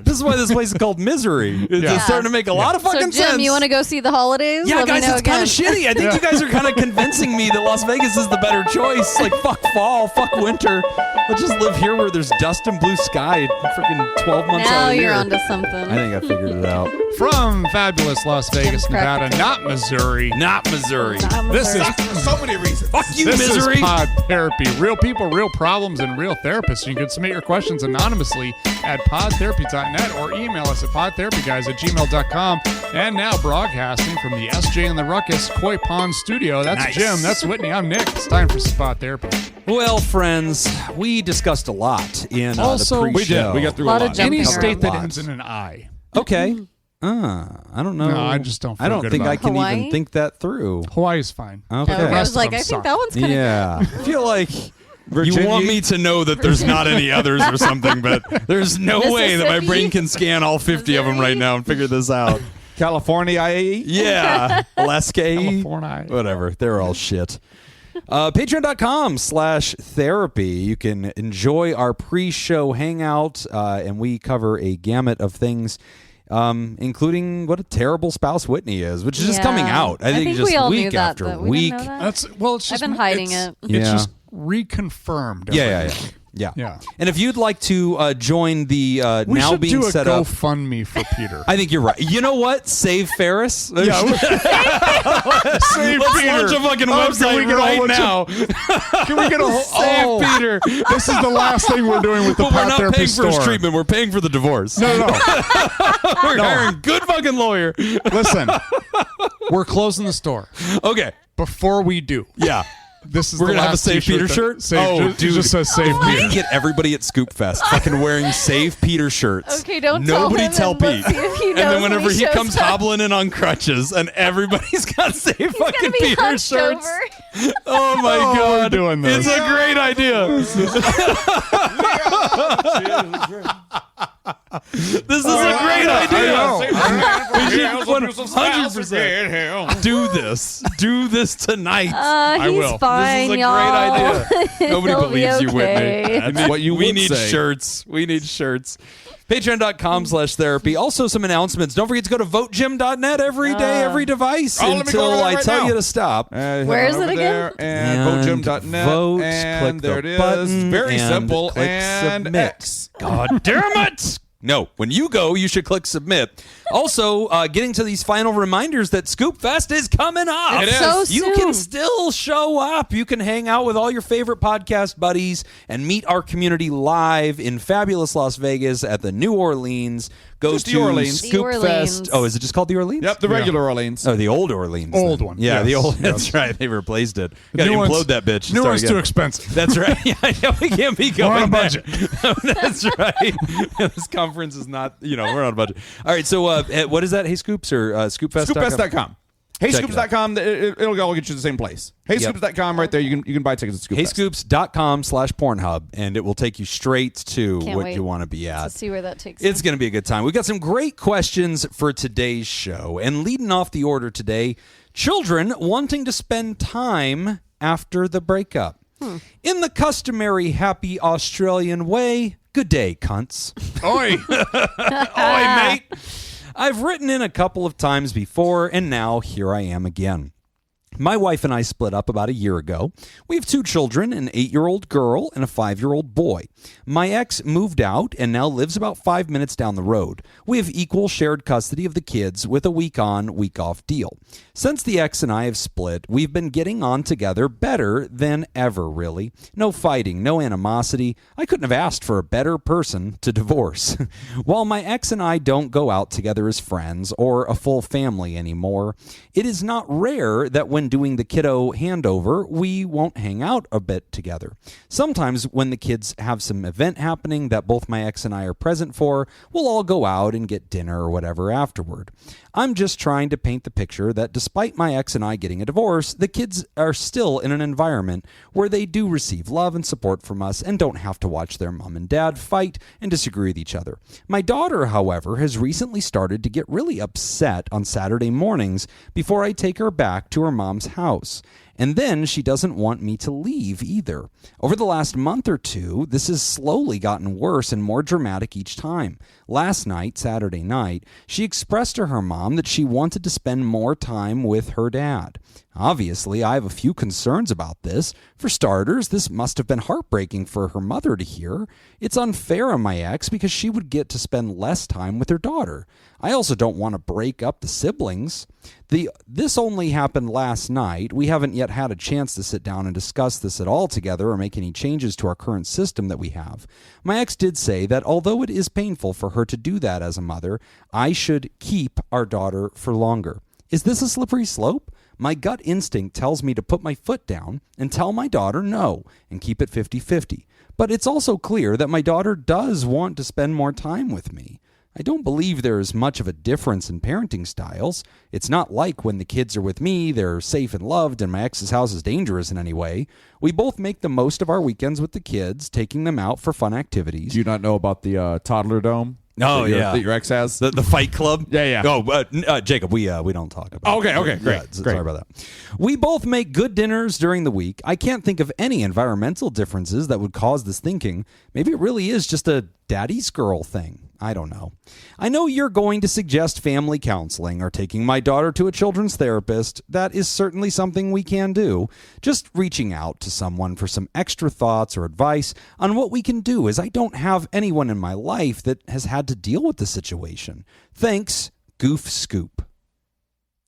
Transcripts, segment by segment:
This is why this place is called Misery. It's starting to make a lot of fucking sense. So, Jim, you want to go see the holidays? Yeah, guys, it's kind of shitty. I think you guys are kind of convincing me that Las Vegas is the better choice. Like, fuck fall, fuck winter. Let's just live here where there's dust and blue sky freaking 12 months out of the year. Now you're onto something. I think I figured it out. From fabulous Las Vegas, Nevada, not Missouri. Not Missouri. This is For so many reasons. Fuck you, This Misery. is Pod Therapy. Real people, real problems, and real therapists. You can submit your questions anonymously at podtherapy.net or email us at podtherapyguys@gmail.com. And now broadcasting from the SJ and the Ruckus Koi Pond studio. That's Nice. Jim. That's Whitney. I'm Nick. It's time for Spot Therapy. Well, friends, we discussed a lot in Also, the we pre-show. did. We got through Lot a of lot. jumping Any around. state that Lots. ends in an I. Okay. I don't know. No, I just don't feel I don't good think about I it. can Hawaii? even think that through. Hawaii's fine. Okay. I was rest of like, them I suck. think that one's kind of Yeah. I feel like Virginia. you want me to know that there's not any others or something, but there's no way that my Mississippi? brain can scan all 50 of them right now and figure this out. California, IAE. Yeah. Alaska. California. Whatever. They're all shit. Patreon.com/therapy. You can enjoy our pre-show hangout, and we cover a gamut of things, including what a terrible spouse Whitney is, which is just coming out. I think just we all week knew that, after but we week. didn't know that. That's it's just I've been hiding it's, it. It's Yeah. just reconfirmed. every Yeah. week. Yeah. And if you'd like to join the We now should being do a set up, GoFundMe for Peter. I think you're right. You know what? Save Ferris. Save Let's Peter. launch a fucking Oh, website can we get a right whole bunch now. Can we get a whole Save Peter. This is the last thing we're doing with the But we're Pod not Therapy paying for his store. treatment. We're paying for the divorce. No. We're hiring a good fucking lawyer. Listen, we're closing the store. Okay. Before we do, Yeah. this is We're the going to have a last Save t-shirt Peter that- shirt? It just says Save We Peter. can get everybody at Scoop Fest fucking wearing Save Peter shirts. Okay, don't Nobody tell him tell and Pete. let's see if he And knows then when whenever he he shows comes up. hobbling in on crutches and everybody's got Save He's fucking gonna be Peter hunched shirts. over. Oh my Oh, God. we're doing this. It's a great idea. This is a great idea. We should 100% do this. Do this tonight. He's will. fine, This is a y'all. great idea. Nobody He'll be believes you, okay. Whitney. That's what you we would need say. shirts. We need shirts. Patreon.com/therapy. Also, some announcements. Don't forget to go to votejim.net every day, every device Oh, let me go until over that I right tell now. you to stop. Where is it again? And votejim.net. Vote, and click there the it is. button, Very and simple. click And submit. X. God damn it! No, when you go, you should click submit. Also, getting to these final reminders that Scoop Fest is coming up. It's so You soon. can still show up. You can hang out with all your favorite podcast buddies and meet our community live in fabulous Las Vegas at the New Orleans. Go Just the to Orleans. The Scoop Orleans. Fest. Oh, is it just called the Orleans? Yep, the regular Orleans. Oh, the old Orleans. Old then. one. Yeah, Yes. the old. Yes. That's right. They replaced it. Got to New implode one's- that bitch. and New start one's again. too expensive. That's right. Yeah, I know we can't be going We're on a there. budget. That's right. This conference is not. We're on a budget. All right. So, what is that? Hey Scoops or ScoopFest? ScoopFest.com. HeyScoops.com. It'll all get you to the same place. HeyScoops.com. Right there. You can buy tickets at ScoopFest. HeyScoops.com/Pornhub, and it will take you straight to Can't what wait you want to be at. Let's see where that takes It's us. going to be a good time. We've got some great questions for today's show. And leading off the order today, children wanting to spend time after the breakup. In the customary happy Australian way, good day, cunts. Oi. Oi, mate. I've written in a couple of times before, and now here I am again. My wife and I split up about a year ago. We have 2 children, an 8-year-old girl and a 5-year-old boy. My ex moved out and now lives about 5 minutes down the road. We have equal shared custody of the kids with a week on, week off deal. Since the ex and I have split, we've been getting on together better than ever, really. No fighting, no animosity. I couldn't have asked for a better person to divorce. While my ex and I don't go out together as friends or a full family anymore, it is not rare that when doing the kiddo handover, we won't hang out a bit together. Sometimes when the kids have some event happening that both my ex and I are present for, we'll all go out and get dinner or whatever afterward. I'm just trying to paint the picture that despite my ex and I getting a divorce, the kids are still in an environment where they do receive love and support from us and don't have to watch their mom and dad fight and disagree with each other. My daughter, however, has recently started to get really upset on Saturday mornings before I take her back to her mom's house. And then she doesn't want me to leave either. Over the last month or two, this has slowly gotten worse and more dramatic each time. Last night, Saturday night, she expressed to her mom that she wanted to spend more time with her dad. Obviously, I have a few concerns about this. For starters, this must have been heartbreaking for her mother to hear. It's unfair on my ex because she would get to spend less time with her daughter. I also don't want to break up the siblings. This only happened last night. We haven't yet had a chance to sit down and discuss this at all together or make any changes to our current system that we have. My ex did say that although it is painful for her to do that as a mother, I should keep our daughter for longer. Is this a slippery slope? My gut instinct tells me to put my foot down and tell my daughter no and keep it 50-50. But it's also clear that my daughter does want to spend more time with me. I don't believe there is much of a difference in parenting styles. It's not like when the kids are with me, they're safe and loved, and my ex's house is dangerous in any way. We both make the most of our weekends with the kids, taking them out for fun activities. Do you not know about the toddler dome? Oh, that your ex has? The fight club? Yeah. Oh, Jacob, we don't talk about Okay, it. okay, great, Yeah, great. Sorry about that. We both make good dinners during the week. I can't think of any environmental differences that would cause this thinking. Maybe it really is just a daddy's girl thing. I don't know. I know you're going to suggest family counseling or taking my daughter to a children's therapist. That is certainly something we can do. Just reaching out to someone for some extra thoughts or advice on what we can do, as I don't have anyone in my life that has had to deal with the situation. Thanks, Goof Scoop.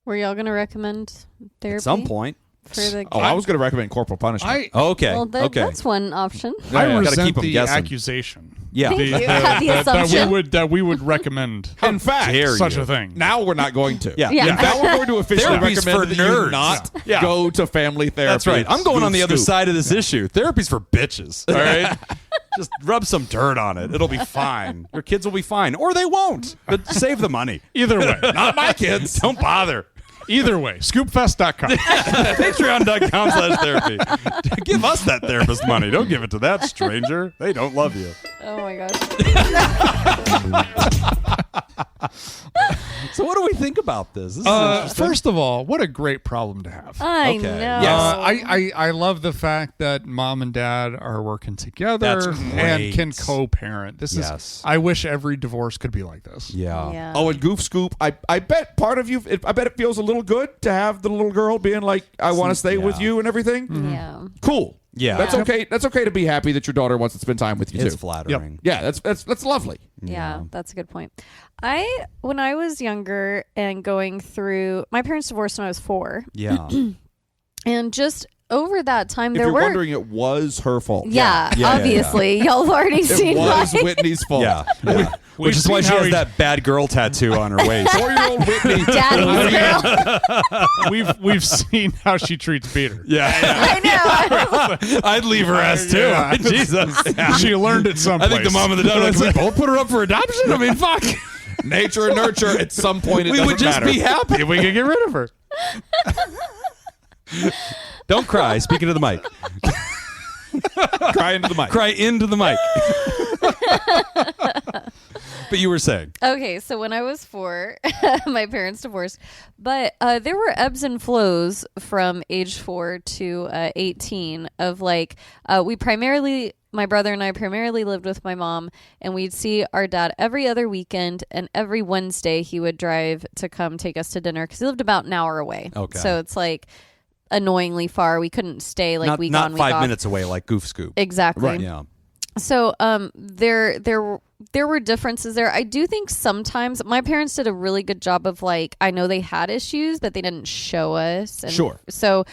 Were y'all going to recommend therapy? At some point. For the I was going to recommend corporal punishment. Okay. Well, okay. that's one option. I Gotta resent keep 'em the guessing. accusation. Yeah. Thank you. The that assumption. we would recommend In fact, dare such you. a thing. now we're not going to. Yeah. Yeah. Now we're going to officially Therapy's recommend for that you nerds. not Yeah. go to family therapy. That's right. I'm going on the other Scoop. side of this issue. Therapy's for bitches. All right. Just rub some dirt on it. It'll be fine. Your kids will be fine. Or they won't. But save the money. Either way. Not my kids. Don't bother. Either way. Scoopfest.com. Patreon.com/therapy. Give us that therapist money. Don't give it to that stranger. They don't love you. Oh my gosh. So what do we think about this? This is interesting. First of all, what a great problem to have. I Okay. know. Yes. I love the fact that mom and dad are working together That's and great. can co-parent. This Yes. is. I wish every divorce could be like this. Yeah. Oh, and Goof Scoop, I bet part of you, I bet it feels a little good to have the little girl being like, I want to stay with you and everything. Yeah. Cool. Yeah. That's okay. That's okay to be happy that your daughter wants to spend time with you It's too. flattering. Yeah, that's lovely. Yeah, that's a good point. When I was younger and going through, my parents divorced when I was 4. Yeah. And just over that time, If there you're were. wondering, it was her fault. Yeah, Yeah, yeah, obviously. Y'all have already It seen was mine. Whitney's fault. Yeah. Which is why she has that bad girl tattoo on her waist. 4-year-old Whitney. Daddy's girl. We've seen how she treats Peter. Yeah. I know. I'd leave her ass too. Yeah. Jesus. She learned it I someplace. think the mom and the dad are like, we both put her up for adoption? I mean, fuck. Nature and nurture. At some point, it We doesn't would just matter. be happy if we could get rid of her. Don't cry. Speaking to the mic. Cry into the mic. Cry into the mic. But you were saying. Okay, so when I was 4, my parents divorced, but there were ebbs and flows from age 4 to 18 of like, my brother and I primarily lived with my mom, and we'd see our dad every other weekend, and every Wednesday he would drive to come take us to dinner because he lived about an hour away. Okay. So it's like annoyingly far. We couldn't stay like week on, not week 5 off. minutes away like Goof Scoop. Exactly. Yeah. So there were differences there. I do think sometimes my parents did a really good job of like, I know they had issues, but they didn't show us. And Sure. So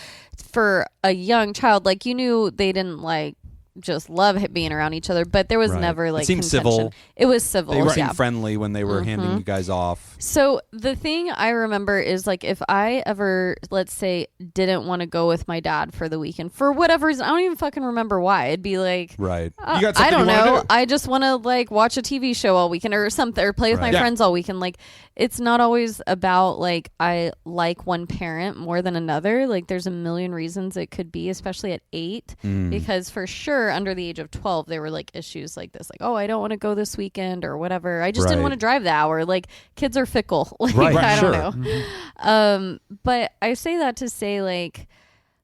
for a young child, like you knew they didn't like just love being around each other, but there was Right. never like It seemed contention. civil. It was civil. They were yeah. friendly when they were handing you guys off. So the thing I remember is like if I ever, let's say, didn't want to go with my dad for the weekend for whatever reason, I don't even fucking remember why. It'd be like, Right. You got something I don't you wanna know. do. I just want to like watch a TV show all weekend or something, or play with Right. my Yeah. friends all weekend. Like it's not always about like I like one parent more than another. Like there's a million reasons it could be, especially at 8, because for sure under the age of 12 there were like issues like this, like oh I don't want to go this weekend or whatever. I just didn't Right. want to drive the hour. Like kids are fickle. Like Right, I don't sure. know. But I say that to say like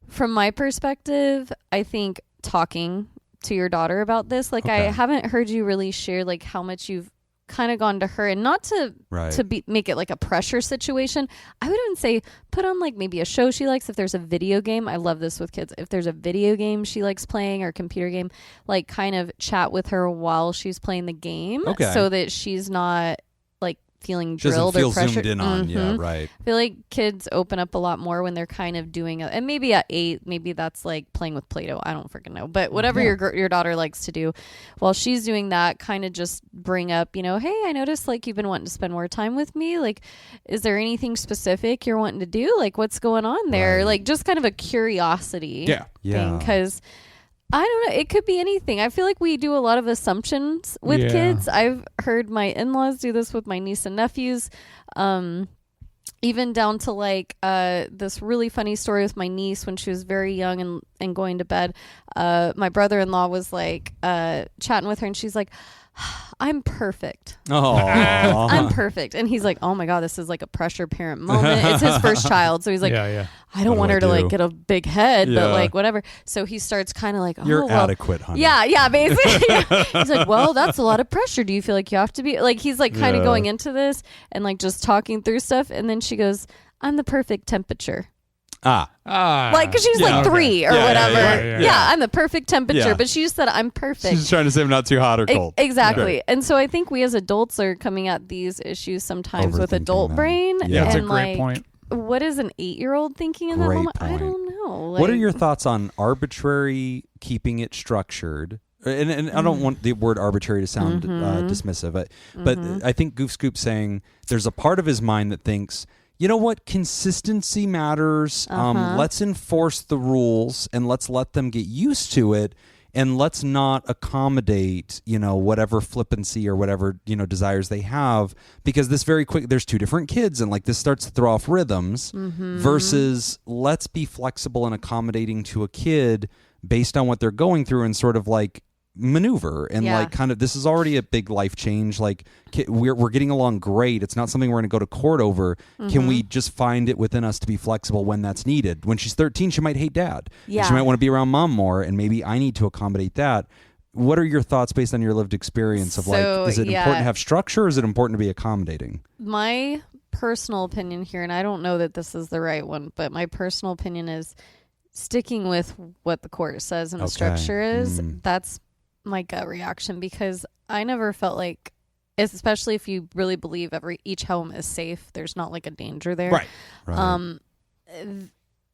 From my perspective, I think talking to your daughter about this, like I haven't heard you really share like how much you've kind of gone to her, and not to make it like a pressure situation. I would even say put on like maybe a show she likes. If there's a video game, I love this with kids. If there's a video game she likes playing or computer game, like kind of chat with her while she's playing the game, so that she's not like feeling drilled or pressured. Zoomed in on. Yeah, right. I feel like kids open up a lot more when they're kind of doing it. And maybe at 8, maybe that's like playing with Play-Doh. I don't freaking know. But whatever your daughter likes to do, while she's doing that, kind of just bring up, hey, I noticed like you've been wanting to spend more time with me. Like, is there anything specific you're wanting to do? Like, what's going on there? Like, just kind of a curiosity thing. Because I don't know. It could be anything. I feel like we do a lot of assumptions with kids. I've heard my in-laws do this with my niece and nephews. Even down to like this really funny story with my niece when she was very young and going to bed. My brother-in-law was like chatting with her, and she's like, I'm perfect. Oh, I'm perfect. And he's like, oh my God, this is like a pressure parent moment. It's his first child. So he's like, I don't want her to like get a big head, but like whatever. So he starts kind of like, you're adequate, honey. Yeah, basically. He's like, well, that's a lot of pressure. Do you feel like you have to be like, he's like kind of going into this and like just talking through stuff. And then she goes, I'm the perfect temperature. Like, because she's like 3 or whatever. Yeah, I'm the perfect temperature, but she just said I'm perfect. She's trying to say I'm not too hot or cold. Exactly. And so I think we as adults are coming at these issues sometimes with adult brain. Yeah, that's a and great like, point. What is an 8-year-old thinking in that moment? I don't know. Like, what are your thoughts on arbitrary keeping it structured? And I don't want the word arbitrary to sound dismissive, but I think Goof Scoop's saying there's a part of his mind that thinks, you know what? Consistency matters. Let's enforce the rules and let's let them get used to it. And let's not accommodate, whatever flippancy or whatever, desires they have. Because this there's 2 different kids and like this starts to throw off rhythms versus let's be flexible and accommodating to a kid based on what they're going through and sort of like maneuver and like kind of this is already a big life change. Like we're getting along great. It's not something we're going to go to court over. Can we just find it within us to be flexible when that's needed? When she's 13, she might hate dad. And she might want to be around mom more, and maybe I need to accommodate that. What are your thoughts based on your lived experience of like, is it important to have structure or is it important to be accommodating? My personal opinion here, and I don't know that this is the right one, but my personal opinion is sticking with what the court says and the structure is. That's my gut reaction, because I never felt like, especially if you really believe each home is safe, there's not like a danger there. Right.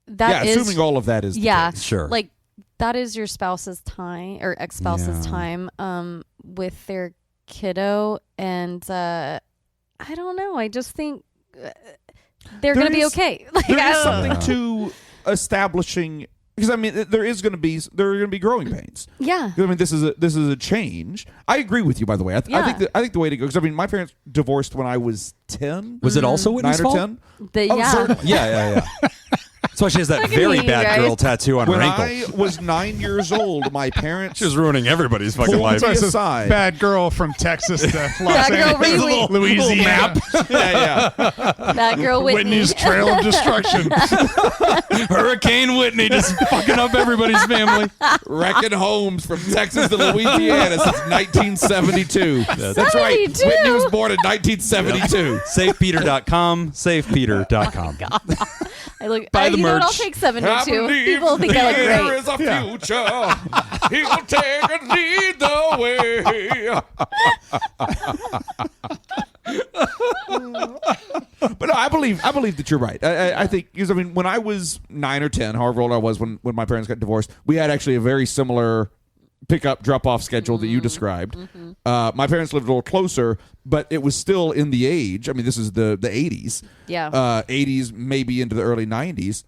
That is, assuming all of that is the case. Sure. Like that is your spouse's time or ex-spouse's time with their kiddo, and I don't know. I just think they're going to be okay. Like, there is something to establishing. Because I mean, there are going to be growing pains. Yeah. I mean, this is a change. I agree with you, by the way. I think the way to go. Because I mean, my parents divorced when I was 10. Was it also Whitney's 9 or fault? 10? Certainly. Yeah. That's why she has that very bad girl tattoo on her ankle. When I was 9 years old, my parents she was ruining everybody's fucking life. Aside. Bad girl from Texas to Los Angeles, Louisiana. That girl Whitney's Trail of Destruction. Hurricane Whitney just fucking up everybody's family. Wrecking homes from Texas to Louisiana since 1972. That's right. 72. Whitney was born in 1972. SafePeter.com. SafePeter.com. I look. Buy the merch. I'll take 72. People think I look great. There is a future. He will take and lead the way. But no, I believe that you're right. I think, because I mean, when I was 9 or 10, however old I was when my parents got divorced, we had actually a very similar pick-up, drop-off schedule that you described. My parents lived a little closer, but it was still in the age. I mean, this is the 80s. Yeah. 80s, maybe into the early 90s,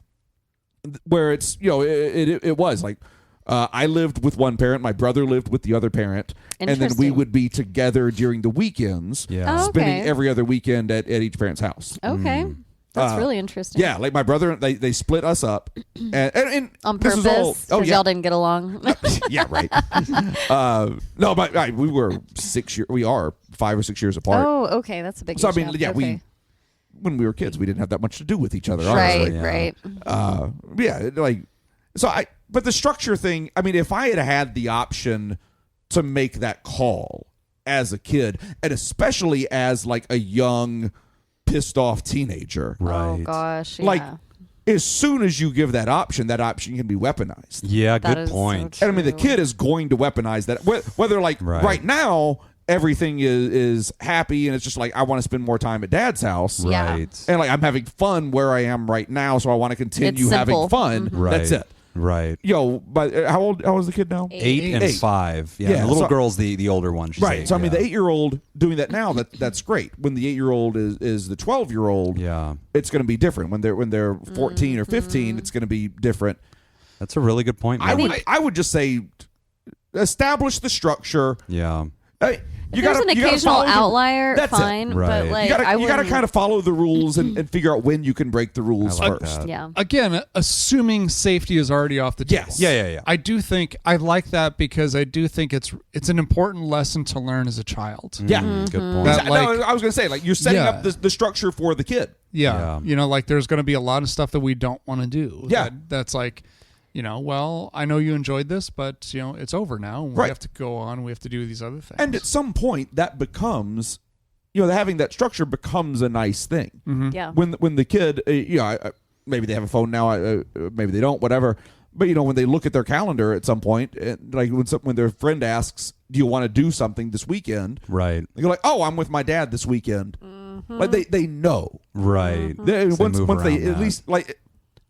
where it's, it was like, I lived with one parent, my brother lived with the other parent, and then we would be together during the weekends, spending every other weekend at each parent's house. Okay. That's really interesting. Yeah, like my brother, they split us up. And on purpose? Because y'all didn't get along? Yeah, right. No, but we were 6 years, we are 5 or 6 years apart. Oh, okay. That's a big So, issue. I mean, yeah, okay. when we were kids, we didn't have that much to do with each other, honestly. Right. Yeah, like, But the structure thing, I mean, if I had had the option to make that call as a kid, and especially as like a young, pissed off teenager, Oh gosh. Yeah. like as soon as you give that option can be weaponized. Yeah, That good is so point. true. And I mean, the kid is going to weaponize that. Whether like right now, everything is happy and it's just like, I want to spend more time at dad's house. Yeah. Right. And like, I'm having fun where I am right now, so I want to continue It's having simple. fun. Right. That's it. Right. But how is the kid now? 8 and 8. 5. Yeah. Yeah, The little so- girl's the older one. She's Right. 8, So I mean, yeah. the 8-year-old doing that now, that's great. When the 8-year-old is the 12-year-old, Yeah. it's going to be different. When they're 14 or 15, it's going to be different. That's a really good point, man. I would just say establish the structure. Yeah. If there's an occasional outlier, That's it. fine. Right. But like, You I gotta wouldn't- kind of follow the rules and figure out when you can break the rules I like first. that. Yeah. Again, assuming safety is already off the table. Yes. Yeah. I do think I like that because I do think it's an important lesson to learn as a child. Yeah. Good point. That- like- I was going to say, like, you're setting Yeah. up the structure for the kid. Yeah. Yeah. Like there's going to be a lot of stuff that we don't want to do. Yeah. That's like, well, I know you enjoyed this, but it's over now. And we Right. have to go on. We have to do these other things. And at some point, that becomes, having that structure becomes a nice thing. Yeah. When the kid, maybe they have a phone now, maybe they don't, whatever. But when they look at their calendar at some point, like when their friend asks, "Do you want to do something this weekend?" Right. They go like, "Oh, I'm with my dad this weekend." Like they know. Right. Once move they around at that. least like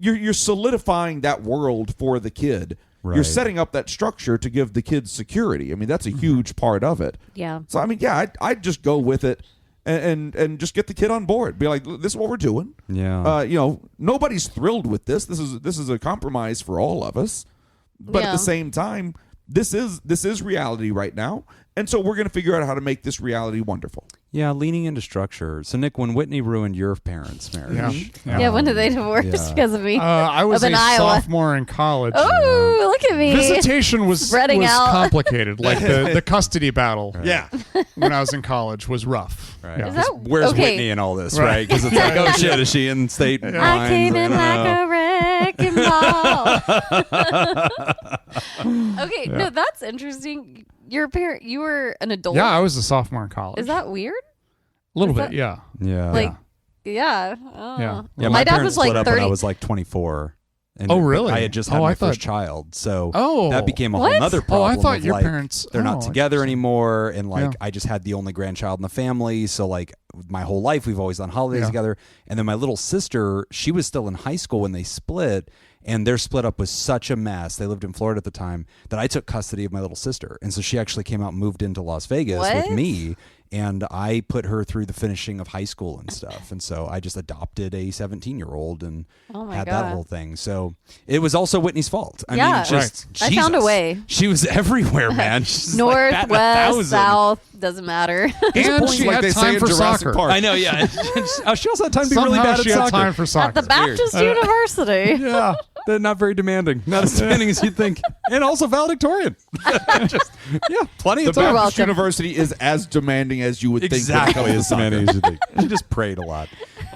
you're solidifying that world for the kid. You're Right. setting up that structure to give the kids security. I mean, that's a huge part of it. Yeah. So I mean, yeah, I'd just go with it and just get the kid on board. Be like, this is what we're doing. Yeah. Nobody's thrilled with this. This is a compromise for all of us. But at Yeah. the same time, this is reality right now. And so we're going to figure out how to make this reality wonderful. Yeah, leaning into structure. So, Nick, when Whitney ruined your parents' marriage, Yeah. When did they divorce Yeah. because of me? I was Up a in Iowa. sophomore in college. Oh, look at me. Visitation was Spreading out. complicated. Like the custody battle Yeah. when I was in college was rough. right? Yeah. Is that Where's okay? Whitney in all this, Right. right? Because it's like, oh shit, is she in state lines? I came in like a wrecking ball. Okay, no, that's interesting. Your parent, you were an adult. Yeah, I was a sophomore in college. Is that weird? a little is bit? that- Yeah. Yeah. Like, yeah. Oh. Yeah. Yeah, my dad parents was like split up 30. when I was like 24. And Oh, really? I had just had Oh, my I first thought- child, so Oh. that became a What? whole other Oh, I problem. thought of, your like, parents- they're not oh, together interesting. anymore, and like Yeah. I just had the only grandchild in the family, so like my whole life we've always done holidays Yeah. together. And then my little sister, she was still in high school when they split, and their split up was such a mess. They lived in Florida at the time that I took custody of my little sister, and so she actually came out and moved into Las Vegas with What? me. And I put her through the finishing of high school and stuff. And so I just adopted a 17-year-old and Oh my had God. that whole thing. So it was also Whitney's fault. I Yeah. mean, just I found a Jesus. way. She was everywhere, man. She's North, like batting west, 1,000. south, doesn't matter. And points she like had they say time in for Jurassic soccer. Park. I know, yeah. She also had time to be really Somehow bad at she had soccer. time for soccer. At the Baptist University. Yeah, they're not very demanding, not as demanding as you'd think, and also valedictorian. Just, yeah, plenty The of time. Baptist welcome. University is as demanding as you would think. Exactly when it as comes to demanding as you think. She just prayed a lot.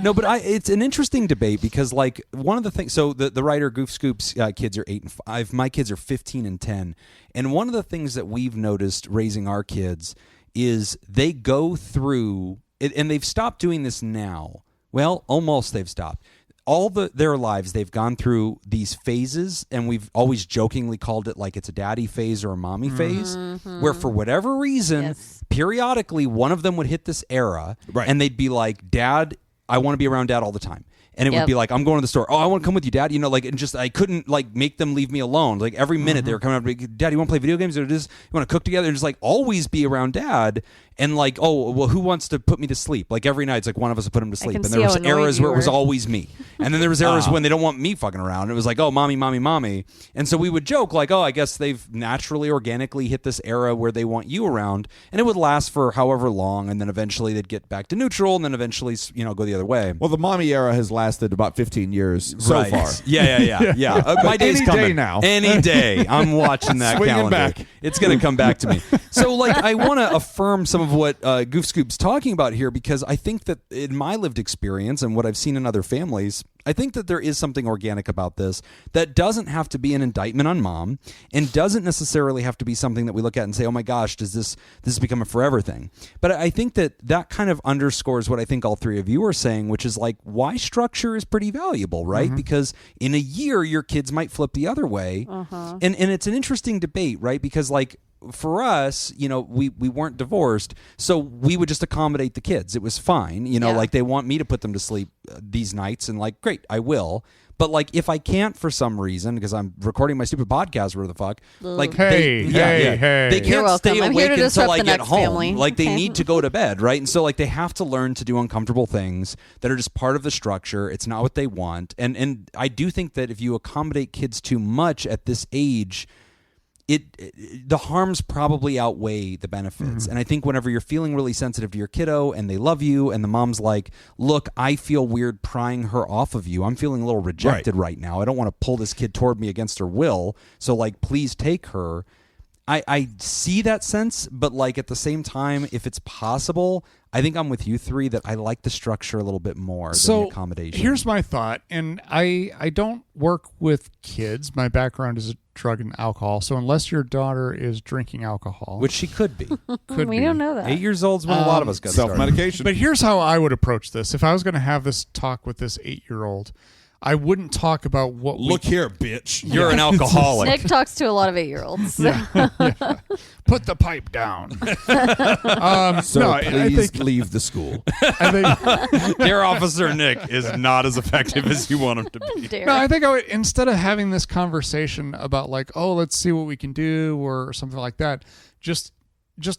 No, but it's an interesting debate because, like, one of the things. So the writer Goof Scoop's kids are 8 and 5. My kids are 15 and 10. And one of the things that we've noticed raising our kids is they go through, and they've stopped doing this now. Well, almost they've stopped. All their lives, they've gone through these phases, and we've always jokingly called it like it's a daddy phase or a mommy phase, where for whatever reason, Yes. periodically one of them would hit this era, Right. and they'd be like, Dad, I want to be around Dad all the time. And it would Yep. be like, I'm going to the store. Oh, I want to come with you, Dad. Like, and just, I couldn't, like, make them leave me alone. Like, every minute they were coming up to me, Dad, you want to play video games? Or just, you want to cook together? And just, like, always be around Dad. And, like, oh, well, who wants to put me to sleep? Like, every night, it's like one of us would put him to sleep. can And see there was how annoyed eras you where it was were. always me. And then there was eras when they don't want me fucking around. It was like, oh, mommy, mommy, mommy. And so we would joke, like, oh, I guess they've naturally, organically hit this era where they want you around. And it would last for however long. And then eventually they'd get back to neutral. And then eventually, go the other way. Well, the mommy era has lasted about 15 years so Right. far. Yeah. My day's Any coming day now. Any day, I'm watching that Swinging calendar. back. It's going to come back to me. So, like, I want to affirm some of what Goof Scoop's talking about here because I think that in my lived experience and what I've seen in other families, I think that there is something organic about this that doesn't have to be an indictment on mom and doesn't necessarily have to be something that we look at and say, oh my gosh, does this become a forever thing? But I think that kind of underscores what I think all three of you are saying, which is like why structure is pretty valuable, right? Because in a year, your kids might flip the other way. And it's an interesting debate, right? Because like, for us, you know, we weren't divorced, so we would just accommodate the kids. It was fine. You know, like they want me to put them to sleep these nights, and like, great, I will. But like, if I can't for some reason, because I'm recording my stupid podcast, where the fuck, like, hey, they can't stay I'm here awake to until I disrupt the get next home. family. Like, they need to go to bed, right? And so, like, they have to learn to do uncomfortable things that are just part of the structure. It's not what they want, and I do think that if you accommodate kids too much at this age, the harms probably outweigh the benefits. And I think whenever you're feeling really sensitive to your kiddo and they love you and the mom's like, look, I feel weird prying her off of you. I'm feeling a little rejected right now. I don't want to pull this kid toward me against her will. So like, please take her. I see that sense, but like at the same time, if it's possible, I think I'm with you three that I like the structure a little bit more than the accommodation. Here's my thought, and I don't work with kids. My background is drug and alcohol, so unless your daughter is drinking alcohol, which she could be. We don't know that. 8 years old's when a lot of us got started. Self-medication. But here's how I would approach this. If I was going to have this talk with this 8-year-old, I wouldn't talk about what Look here, bitch. You're an alcoholic. Nick talks to a lot of 8-year-olds. Put the pipe down. So no, I please think leave the school. I think Dear Officer Nick is not as effective as you want him to be. Dare. no, I think I would, instead of having this conversation about like, oh, let's see what we can do or something like that, just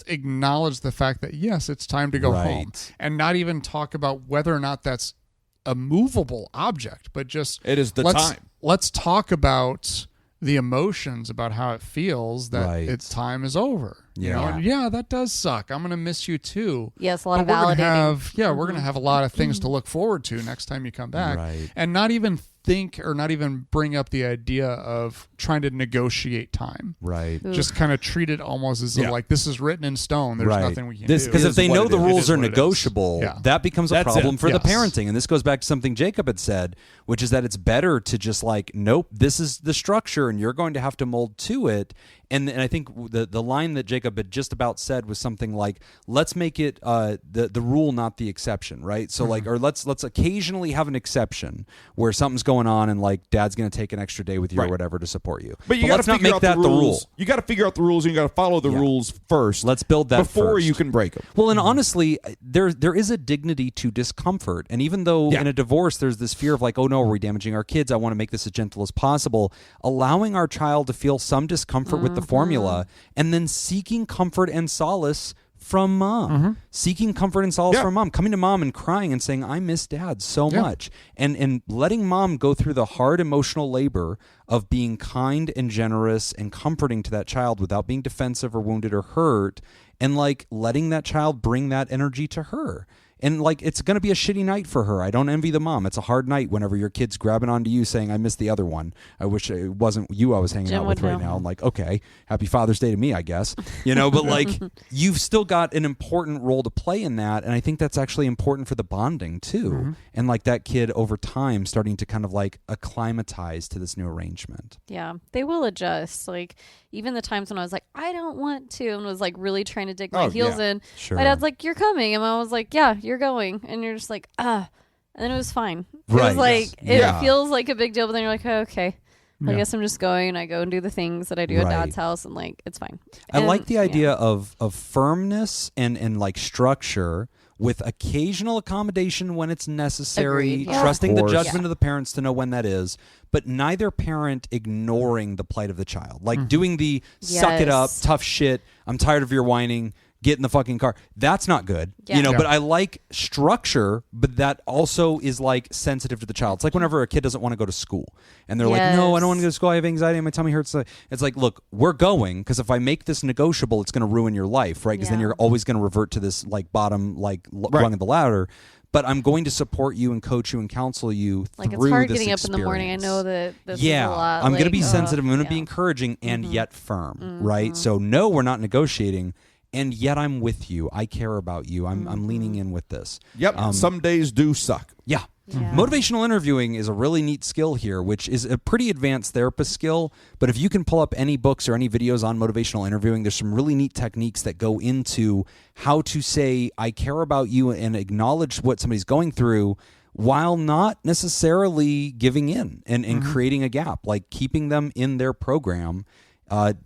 acknowledge the fact that yes, it's time to go home, Right. and not even talk about whether or not that's a movable object, but just It is the let's, time. Let's talk about the emotions, about how it feels that Right. its time is over. You know? Yeah. And yeah, that does suck. I'm going to miss you too. Yes, a lot But of we're gonna validating. we're going to have a lot of things to look forward to next time you come back. Right. And not even think or not even bring up the idea of trying to negotiate time. Right. Just kind of treat it almost as if like this is written in stone. There's Right. nothing we can This- do. Because if they what know it the is. It rules is are what it is. negotiable, Yeah. that becomes a That's problem it. for the Yes. parenting. And this goes back to something Jacob had said, which is that it's better to just like, nope, this is the structure and you're going to have to mold to it. And I think the line that Jacob had just about said was something like, let's make it the rule, not the exception, right? So like, or let's occasionally have an exception where something's going on and like dad's going to take an extra day with you or Right. whatever to support you. But you got let's to not make that the rule. You got to figure out the rules, and you got to follow the rules first. Let's build that before first. you can break them. Well, and honestly, there is a dignity to discomfort. And even though in a divorce there's this fear of like, oh no, are we damaging our kids? I want to make this as gentle as possible. Allowing our child to feel some discomfort with the formula and then seeking comfort and solace from mom. Seeking comfort and solace from mom. Coming to mom and crying and saying, I miss dad so much. And letting mom go through the hard emotional labor of being kind and generous and comforting to that child without being defensive or wounded or hurt, and like letting that child bring that energy to her. And like, it's going to be a shitty night for her. I don't envy the mom. It's a hard night whenever your kid's grabbing onto you saying, I miss the other one. I wish it wasn't you I was hanging Jim out with would right know. now. I'm like, okay, happy Father's Day to me, I guess. You know, but like, you've still got an important role to play in that. And I think that's actually important for the bonding too. And like that kid over time starting to kind of like acclimatize to this new arrangement. Yeah, they will adjust. Like, even the times when I was like, I don't want to, and was like really trying to dig my heels in. Sure. My dad's like, you're coming. And I was like, yeah, you're going. And you're just like, ah. And then it was fine. It Right. was like, Yes. it feels like a big deal, but then you're like, oh, okay. I guess I'm just going. I go and do the things that I do at Right. dad's house, and like, it's fine. I like the yeah. idea of firmness and like structure with occasional accommodation when it's necessary, Agreed, yeah. trusting the Of course. judgment of the parents to know when that is, but neither parent ignoring the plight of the child. Like doing the suck it up, Yes. tough shit, I'm tired of your whining, get in the fucking car. That's not good. Yeah. You know, Yeah. but I like structure, but that also is like sensitive to the child. It's like whenever a kid doesn't want to go to school and they're like, no, I don't want to go to school. I have anxiety. My tummy hurts. It's like, look, we're going because if I make this negotiable, it's going to ruin your life, right? Because then Yeah. you're always going to revert to this like bottom, like rung of the ladder. But I'm going to support you and coach you and counsel you Like, through it's hard this getting up in the morning. I experience. know that this is Yeah, a lot. I'm going to like, be sensitive. I'm going to yeah. be encouraging and yet firm, right? So no, we're not negotiating, and yet I'm with you. I care about you. I'm leaning in with this. Yep. Some days do suck. Yeah. Yeah. Motivational interviewing is a really neat skill here, which is a pretty advanced therapist skill. But if you can pull up any books or any videos on motivational interviewing, there's some really neat techniques that go into how to say, I care about you, and acknowledge what somebody's going through while not necessarily giving in and creating a gap. Like keeping them in their program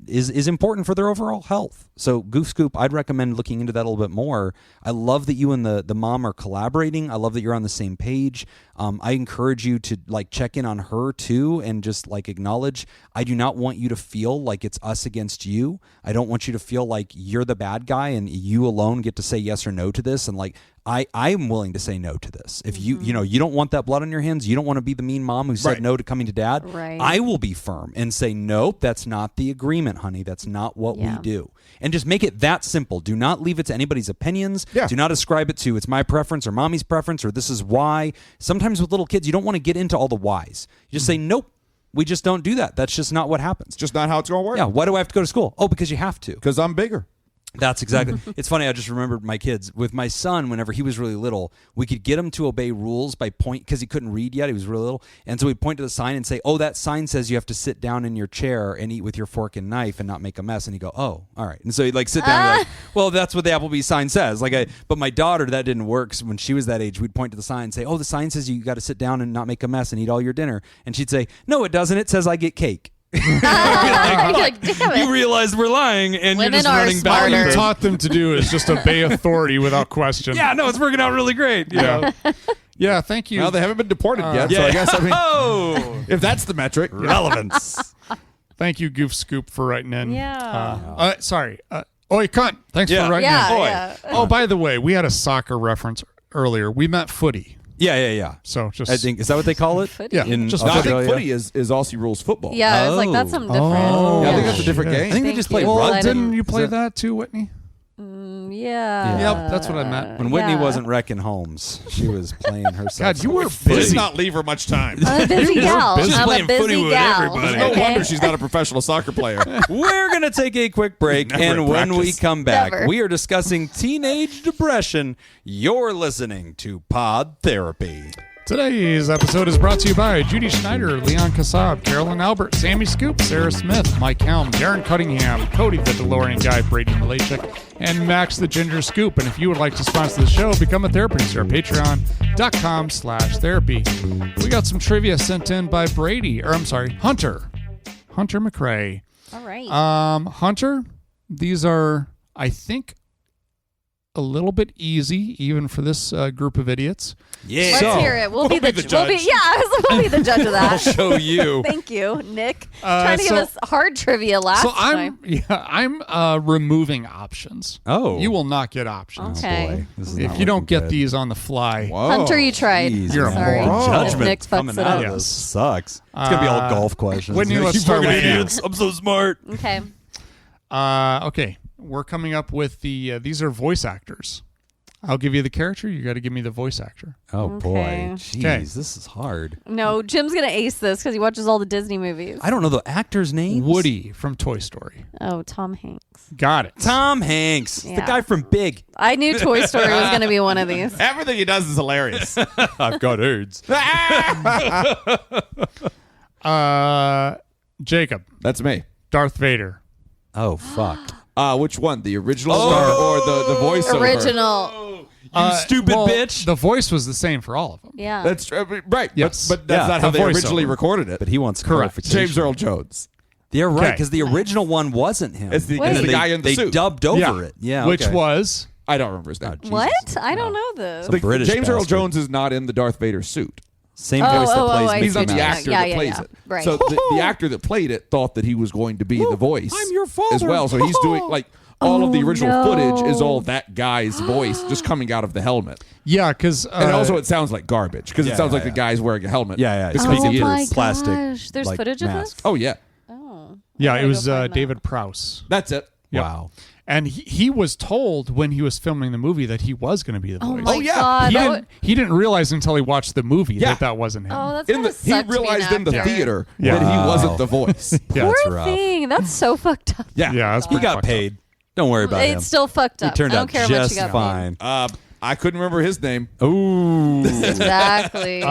is important for their overall health. So Goof Scoop, I'd recommend looking into that a little bit more. I love that you and the mom are collaborating. I love that you're on the same page. I encourage you to like check in on her too and just like acknowledge, I do not want you to feel like it's us against you. I don't want you to feel like you're the bad guy and you alone get to say yes or no to this. And like, I am willing to say no to this. If you don't want that blood on your hands, you don't want to be the mean mom who said no to coming to dad. Right. I will be firm and say, nope, that's not the agreement, honey. That's not what we do. And just make it that simple. Do not leave it to anybody's opinions. Yeah. Do not ascribe it to it's my preference or mommy's preference or this is why. Sometimes with little kids, you don't want to get into all the whys. You just say, nope, we just don't do that. That's just not what happens. Just not how it's going to work. Yeah. Why do I have to go to school? Oh, because you have to. Because I'm bigger. That's exactly. It's funny. I just remembered my kids with my son. Whenever he was really little, we could get him to obey rules by point because he couldn't read yet. He was really little, and so we'd point to the sign and say, "Oh, that sign says you have to sit down in your chair and eat with your fork and knife and not make a mess." And he'd go, "Oh, all right." And so he'd like sit down. And be like, well, that's what the Applebee's sign says. But my daughter, that didn't work. So when she was that age, we'd point to the sign and say, "Oh, the sign says you got to sit down and not make a mess and eat all your dinner." And she'd say, "No, it doesn't. It says I get cake." Like, damn it. You realize we're lying, and Women you're just are running smarter. All you backwards. taught them to do is just obey authority without question. Yeah, no, it's working out really great. You know? Yeah, thank you. Well, they haven't been deported yet, so I guess, Oh, if that's the metric. relevance. Thank you, Goof Scoop, for writing in. Yeah. Sorry. Oi, cunt. Thanks Yeah. for writing Yeah, in. Oi. yeah. Oh, by the way, we had a soccer reference earlier. We meant footy. Yeah. So just I think, is that what they call it? Footy. Yeah, In just No, I Australia? think footy is Aussie rules football. Yeah, I was like, that's something different. Yeah, I think that's a different shit. game. I think they Thank just play you. Well, rugby. I didn't- didn't you play Is that- that too, Whitney? Yeah. Yep, that's what I meant. When Whitney Yeah. wasn't wrecking homes, she was playing herself. God, you were Let's busy. not leave her much time. I'm a busy gal. busy I'm playing a busy footy with gal. everybody. No Okay? wonder she's not a professional soccer player. We're going to take a quick break, Never and in when we practice. come back, Never. we are discussing teenage depression. You're listening to Pod Therapy. Today's episode is brought to you by Judy Schneider, Leon Kassab, Carolyn Albert, Sammy Scoop, Sarah Smith, Mike Helm, Darren Cunningham, Cody the DeLorean Guy, Brady Malachik, and Max the Ginger Scoop. And if you would like to sponsor the show, become a therapy producer at patreon.com/therapy. We got some trivia sent in by Hunter McRae. All right. Hunter, these are, I think, a little bit easy, even for this group of idiots. Yeah. Let's hear it. We'll be the judge. We'll be the judge of I'll that. show you. Thank you, Nick. Trying to give so- us hard trivia last So time. I'm removing options. Oh. You will not get options. Okay. Boy, this is If not you don't looking get good. these on the fly. Whoa. Hunter, you tried. Jeez, You're a Sorry. moron. If Nick Judgment fucks coming it out up. of this sucks. It's going to be all golf questions. Whitney, Like, let's you start fucking with you. idiots. I'm so smart. Okay. Okay, we're coming up with the. These are voice actors. I'll give you the character. You got to give me the voice actor. Oh, boy. Okay. Jeez, Okay. this is hard. No, Jim's going to ace this because he watches all the Disney movies. I don't know the actor's name. Woody from Toy Story. Oh, Tom Hanks. Got it. Tom Hanks. The Yeah. guy from Big. I knew Toy Story was going to be one of these. Everything he does is hilarious. I've got AIDS. Jacob, That's me. Darth Vader. Oh, fuck. Which one? The original star or the voiceover? Original. You stupid well, bitch. The voice was the same for all of them. Yeah. That's right. Yes. But that's Yeah, not how the they voiceover. originally recorded it. But he wants Correct. clarification. James Earl Jones. They're right, Okay. because the original one wasn't him. It's the- it's the They- guy in the they suit. dubbed over it. Yeah, Which okay. was I don't remember his name. Jesus. What? I don't know this. Some British James Earl bastard. Jones is not in the Darth Vader suit. Same Oh, voice that oh, plays I Mickey He's not the Yeah, Mouse. actor yeah, that yeah, plays yeah. it. Right. So the actor that played it thought that he was going to be the voice. I'm your father. as well. So he's doing like all of the Oh, original footage is no. all that guy's voice just coming out of the helmet. yeah, because And also it sounds like garbage because Yeah, it sounds yeah, like the yeah. guy's wearing a helmet. Yeah. Because Oh he is. my plastic, gosh. There's like, footage of mask. this? Oh yeah, Oh. yeah, I it gotta was go find that. David Prowse. that's it. Yep. Wow. And he was told when he was filming the movie that he was going to be the Oh voice. my yeah. God. He that didn't, he didn't realize until he watched the movie Yeah. that wasn't him. Oh, that's He gonna suck to be an realized in the actor. theater Yeah. that he Wow. wasn't the voice. yeah, Poor That's rough. thing. That's so fucked up. Yeah. yeah, that's He pretty got fucked up. paid. Don't worry about him. It's still fucked He up. turned I don't out care how much just you got paid. fine. I couldn't remember his name. Ooh. Exactly.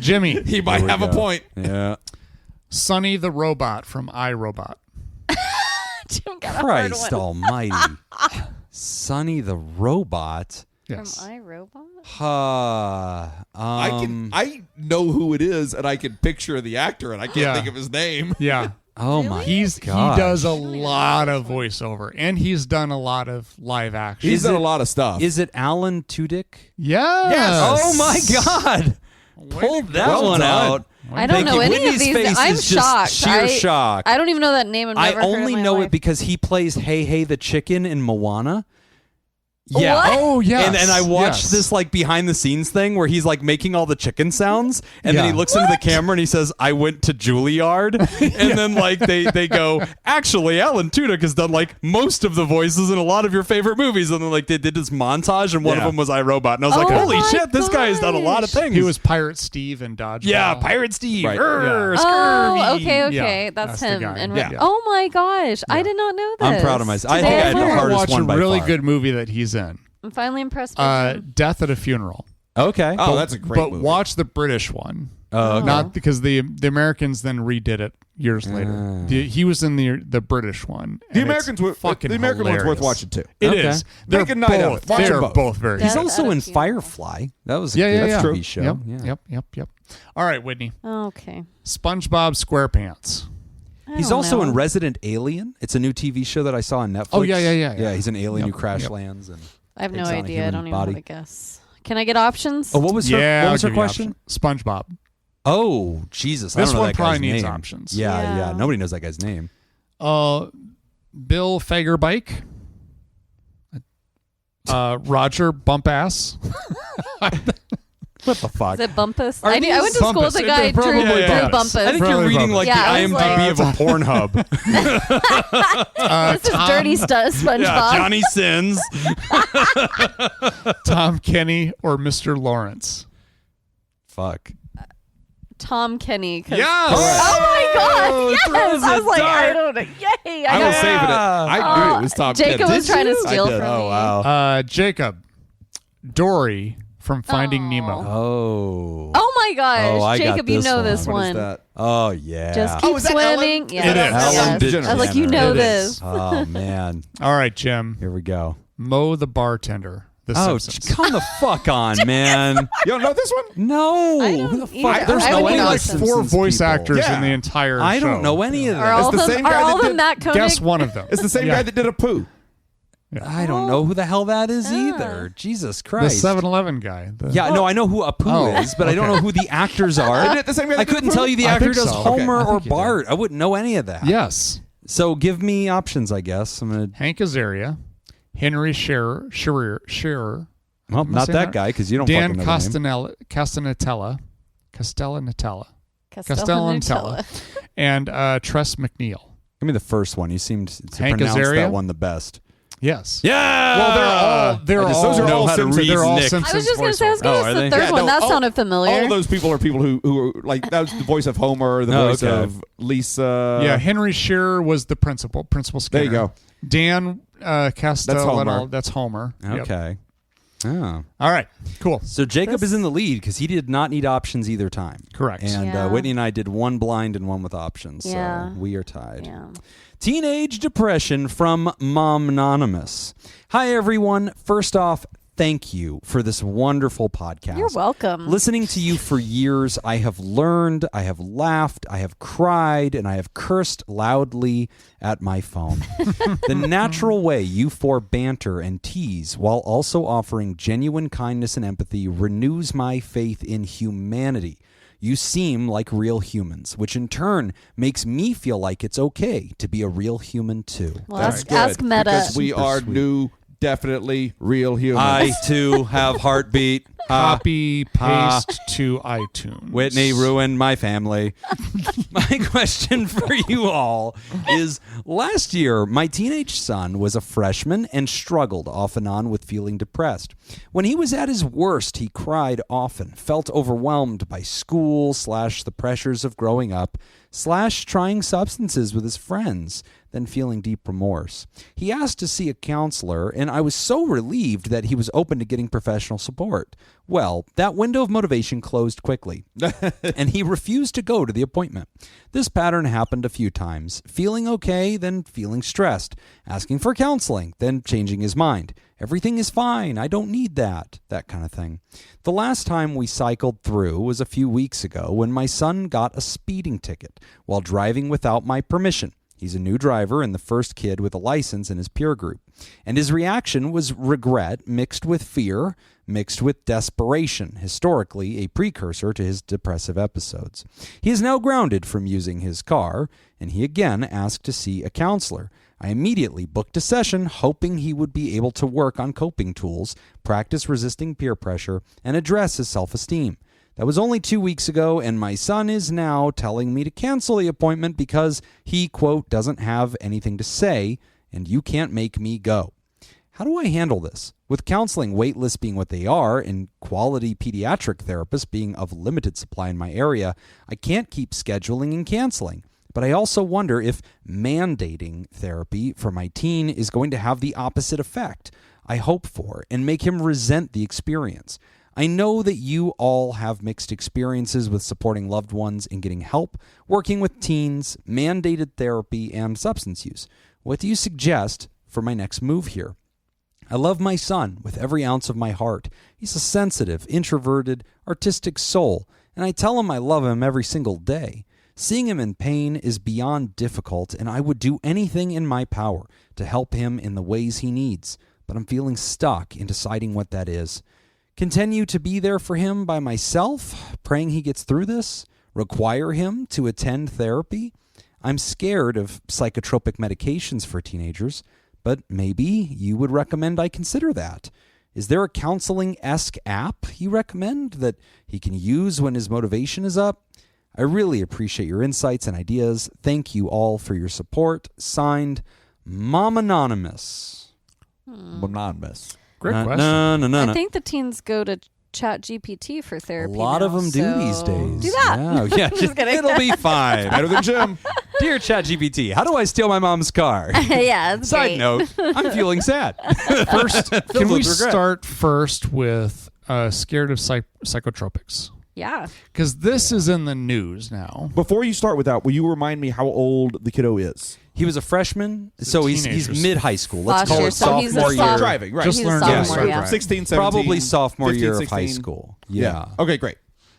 Jimmy. He might have a point. Yeah. Sonny the Robot from iRobot. Jim got a hard Christ one. almighty. Sonny the Robot. Yes. From iRobot? I know who it is, and I can picture the actor, and I can't think of his name. Yeah. Oh my He God. does a lot of voiceover, and he's done a lot of live action. He's done a lot of stuff. Is it Alan Tudyk? Yes. Oh my God. Pulled that Well one done. out. I don't Thank know you. any Whitney's of these. face I'm is just shocked. sheer shock. I don't even know that name. I've I never heard only in my know life. it because he plays Hey Hey the chicken in Moana. Yeah. What? Oh, yes. And I watched Yes. this like behind the scenes thing where he's like making all the chicken sounds, and then Yeah. he looks into the camera and he says, "I went to Juilliard," and then like they go, "Actually, Alan Tudyk has done like most of the voices in a lot of your favorite movies," and then like they did this montage, and one of them was iRobot, and I was like, Oh "Holy my shit, this guy has done a lot of gosh. things." He was Pirate Steve in Dodgeball. yeah, Pirate Steve. Right. Urgh, Yeah. scurvy. Oh, okay. Yeah, That's that's the him. guy. And Yeah. oh my gosh, I did not know this. I'm proud of myself. I Today think I had the learned. hardest watch one a by really far. good movie that he's in. I'm finally impressed by him. Death at a Funeral. Okay. Oh, that's a great But movie. watch the British one. okay. Not because the Americans then redid it years later. He was in the British one. The and Americans it's fucking the American one's worth hilarious. watching too. It Okay. is. They're Make a night of both. it. Watch They're them both. both very Death He's good. also at a in Funeral. Firefly. That was a Yeah, good yeah, TV yeah. show. Yep, Yeah. yep. All right, Whitney. Okay. SpongeBob SquarePants. I He's don't also know. in Resident Alien. It's a new TV show that I saw on Netflix. Oh, yeah. Yeah, he's an alien Yep, who crash yep. lands. And I have no takes on a idea. I human don't even know body. how to guess. Can I get options? Oh, what was her? Yeah, What was I'll her give you question? options. SpongeBob. Oh, Jesus! I This don't know one that probably guy's needs name. options. Yeah, Yeah. yeah. Nobody knows that guy's name. Bill Fagerbike. Roger Bumpass. What the fuck? Is it Bumpus? Are I went to school with Bumpus? a guy, They're probably Drew Bumpus. Bumpus. I think Probably you're reading Bumpus. like Yeah, I the was IMDb like- of a Pornhub. This is dirty stuff, SpongeBob. yeah, Johnny Sins. Tom Kenny or Mr. Lawrence. Fuck. Tom Kenny. 'cause- Yes! Oh my God! Yes, throws I was a like, I dart. don't know. Yay! I I was got saving it. I knew it was Tom Jacob Kenny. was trying to Did you? steal I did. from Oh me. wow. Jacob. Dory from Finding Aw. Nemo. Oh. Oh my gosh, Oh, I got Jacob, you this know one. this What is one. that? Oh yeah. Just Oh, keep is that swimming. Ellen? Yeah, It is. Ellen yes. I was like, you DeGeneres. know It this. is. Oh man. All right, Jim. Here we go. Mo the bartender. The Oh, Simpsons. come the fuck on, man. You don't know this one? No. I don't Who the fuck? either. There's I no would way know like some four Simpsons voice people. actors Yeah. in the entire I show. don't know any of Are all them. the of them? same Are guy all of that them did- that Koenig? Guess one of them. It's the same Yeah. guy that did a poo. I don't know who the hell that is either. Jesus The Christ. 7-Eleven guy. The- Yeah, no, I know who Apu Oh, is, but I don't okay. know who the actors are. Isn't it the same guy that I did couldn't Apu? tell you the I actor who think does so. Homer Okay, I or think you did. Bart. I wouldn't know any of that. Yes. So give me options, I guess. I'm gonna. Hank Azaria, Henry Shearer, Well, Am I not saying that that? guy because you don't Dan fucking know the name. Castellanetella, and Tress McNeil. Give me the first one. You seemed to Hank pronounce Azaria? that one the best. Yes. Yeah. Well, they're I just all don't know how to Simpsons. read They're all Nick. Simpsons. I was just going to say, I was voiceover. going Oh, to are the they? third Yeah, one. no, That all- sounded familiar. All of those people are people who are like that was the voice of Homer, the Oh, voice okay. of Lisa. Yeah, Henry Shearer was the principal Skinner. There you go. Dan Castellanetella, that's Homer. Yep. Okay. Oh. All right. Cool. So Jacob is in the lead because he did not need options either time. Correct. And Yeah. Whitney and I did one blind and one with options. Yeah. So we are tied. Yeah. Teenage depression from Momnonymous. Hi, everyone. First off, thank you for this wonderful podcast. You're welcome. Listening to you for years, I have learned, I have laughed, I have cried, and I have cursed loudly at my phone. The natural way you four banter and tease while also offering genuine kindness and empathy renews my faith in humanity. You seem like real humans, which in turn makes me feel like it's okay to be a real human too. Well, That's ask, good, ask Meta. because we Super are sweet. new, definitely real humans. I too have heartbeat. Copy, paste to iTunes. Whitney ruined my family. My question for you all is, last year, my teenage son was a freshman and struggled off and on with feeling depressed. When he was at his worst, he cried often, felt overwhelmed by school / the pressures of growing up / trying substances with his friends, then feeling deep remorse. He asked to see a counselor, and I was so relieved that he was open to getting professional support. Well, that window of motivation closed quickly, and he refused to go to the appointment. This pattern happened a few times, feeling okay, then feeling stressed, asking for counseling, then changing his mind. Everything is fine, I don't need that kind of thing. The last time we cycled through was a few weeks ago when my son got a speeding ticket while driving without my permission. He's a new driver and the first kid with a license in his peer group. And his reaction was regret mixed with fear, mixed with desperation, historically a precursor to his depressive episodes. He is now grounded from using his car, and he again asked to see a counselor. I immediately booked a session, hoping he would be able to work on coping tools, practice resisting peer pressure, and address his self-esteem. That was only 2 weeks ago, and my son is now telling me to cancel the appointment because he, quote, doesn't have anything to say, and you can't make me go. How do I handle this? With counseling wait lists being what they are and quality pediatric therapists being of limited supply in my area, I can't keep scheduling and canceling. But I also wonder if mandating therapy for my teen is going to have the opposite effect I hope for and make him resent the experience. I know that you all have mixed experiences with supporting loved ones and getting help, working with teens, mandated therapy, and substance use. What do you suggest for my next move here? I love my son with every ounce of my heart. He's a sensitive, introverted, artistic soul, and I tell him I love him every single day. Seeing him in pain is beyond difficult, and I would do anything in my power to help him in the ways he needs, but I'm feeling stuck in deciding what that is. Continue to be there for him by myself, praying he gets through this, require him to attend therapy. I'm scared of psychotropic medications for teenagers, but maybe you would recommend I consider that. Is there a counseling-esque app you recommend that he can use when his motivation is up? I really appreciate your insights and ideas. Thank you all for your support. Signed, Mom Anonymous. Anonymous. Great question. No. I think the teens go to ChatGPT for A therapy. lot of them do these days. Do that. Yeah, Just kidding. it'll be fine. Better than Jim. Dear ChatGPT, how do I steal my mom's car? Yeah, that's Side great. note, I'm feeling sad. First, can we with regret. start first with scared of psychotropics? Yeah. Because this is in the news now. Before you start with that, will you remind me how old the kiddo is? He was a freshman, so he's teenagers. mid-high school. Last Let's call year, it so he's a sophomore soph- year. Driving, right. Just He's a learned sophomore, to yeah. drive. 16, 17. Probably sophomore 15, year 16. of high school. Yeah. Okay, great.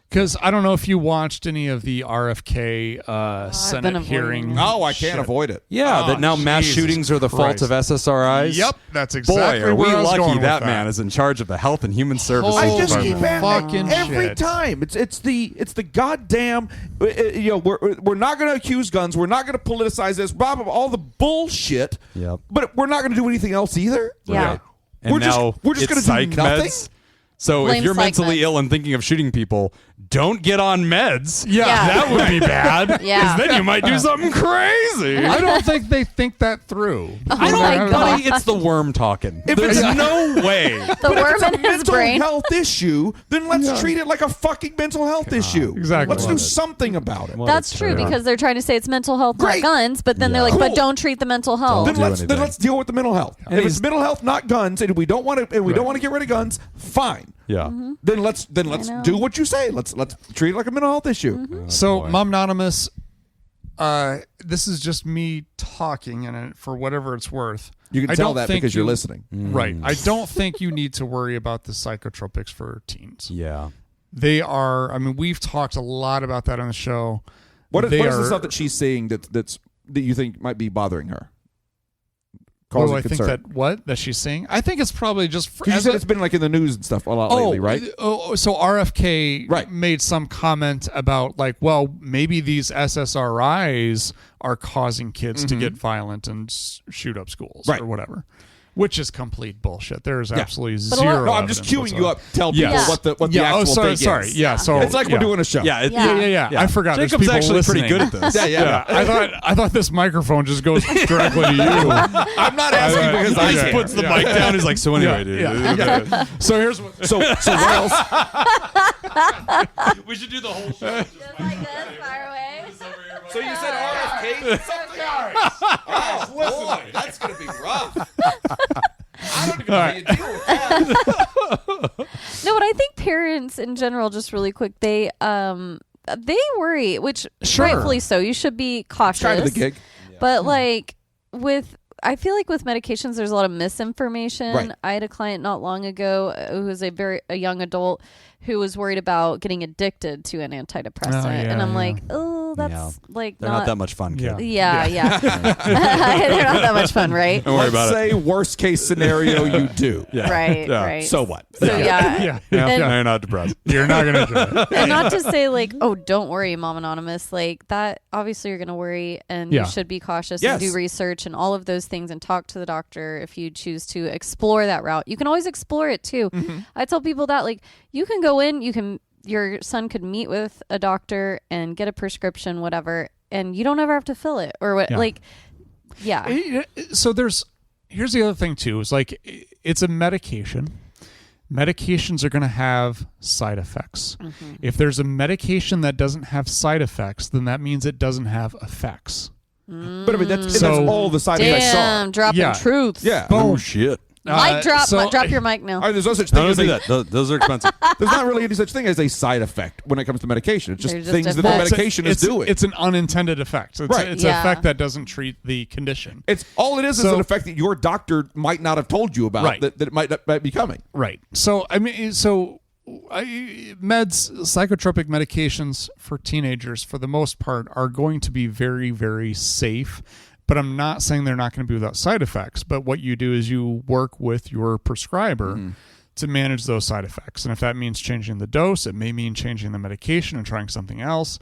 Because I don't know if you watched any of the RFK Senate avoiding hearing. it. Oh, I can't avoid it. Yeah, Oh, that now mass Jesus shootings are the fault of Christ. SSRIs. Yep, that's exactly Boy, are we where I was lucky going with that that. man is in charge of the Health and Human Services. Oh, I just for keep the at fucking it every shit. time. It's the goddamn. We're not going to accuse guns. We're not going to politicize this. Blah, blah, blah, all the bullshit. Yep. But we're not going to do anything else either. Yeah. Right. And We're just- now we're just it's gonna do psych nothing? meds. So Blame if you're psych mentally meds. ill and thinking of shooting people, don't get on meds. Yeah, Yeah. That would be bad. Yeah. Because then you might do something crazy. I don't think they think that through. I don't my know. God. Buddy, it's the worm talking. If There's it's- no way. The But if worm it's a in his mental brain. health issue, then let's treat it like a fucking mental health issue. Exactly. Let's do something about it. That's true because they're trying to say it's mental health, Great. not guns, but then they're Yeah. like, but Cool. don't treat the mental health. Then do let's anything. deal with the mental health. And If he's- it's mental health, not guns, and we don't want to don't want to get rid of guns, fine. Yeah. Then let's know. do what you say. Let's treat it like a mental health issue. So, Mom Anonymous, this is just me talking, and for whatever it's worth, You can I tell don't that think because you're you- listening. Right. I don't think you need to worry about the psychotropics for teens. Yeah. They are. I mean, we've talked a lot about that on the show. What is They the are- stuff that she's seeing that you think might be bothering her? What do Causing I think concern? that she's saying? I think it's probably just Because you said it's been like in the news and stuff a lot lately, right? So RFK Right. made some comment about like, well, maybe these SSRIs are causing kids to get violent and shoot up schools Right. or whatever. Which is complete bullshit. There's absolutely But zero. No, I'm just evidence queing you up. Tell people Yes. what the actual thing sorry. is. Yeah, so It's like we're doing a show. Yeah, Yeah. I forgot. There's Jacob's people actually listening. pretty good at this. Yeah. I thought this microphone just goes directly to you. I'm not asking because I Okay. puts the mic down. He's like, so anyway, dude. Yeah. So here's what. So what else? We should do the whole show. Just like this, far away. So you said RFK? Something else. Boy, that's going to be rough. I don't even know how you deal with that. No, but I think parents in general, just really quick, they worry, which rightfully so. You should be cautious. Try to the gig. But like I feel like with medications, there's a lot of misinformation. Right. I had a client not long ago who was a young adult who was worried about getting addicted to an antidepressant, and I'm like, oh, that's like They're not that much fun, kid. Yeah. They're not that much fun, right? Don't worry Let's about say worst case scenario you do. Right. So what? So yeah. No, you're not depressed. You're not going to do it. And not to say like, oh, don't worry, Mom Anonymous. Like that, obviously you're going to worry, and you should be cautious and do research and all of those things, and talk to the doctor if you choose to explore that route. You can always explore it too. I tell people that like you can go in, your son could meet with a doctor and get a prescription, whatever, and you don't ever have to fill it or what. So here's the other thing too. Is like it's a medication. Medications are going to have side effects. If there's a medication that doesn't have side effects, then that means it doesn't have effects. But I mean, that's all the side effects are. Damn, dropping truths. Yeah. Oh, shit. Mic drop. Drop your mic now. All right, there's no such thing Don't as do that. Those are expensive. There's not really any such thing as a side effect when it comes to medication. It's just They're just things that the effects. medication is doing. It's an unintended effect. It's an Yeah. effect that doesn't treat the condition. It's all it is an effect that your doctor might not have told you about that it might be coming. Right. So meds, psychotropic medications for teenagers, for the most part, are going to be very, very safe. But I'm not saying they're not going to be without side effects. But what you do is you work with your prescriber to manage those side effects. And if that means changing the dose, it may mean changing the medication and trying something else.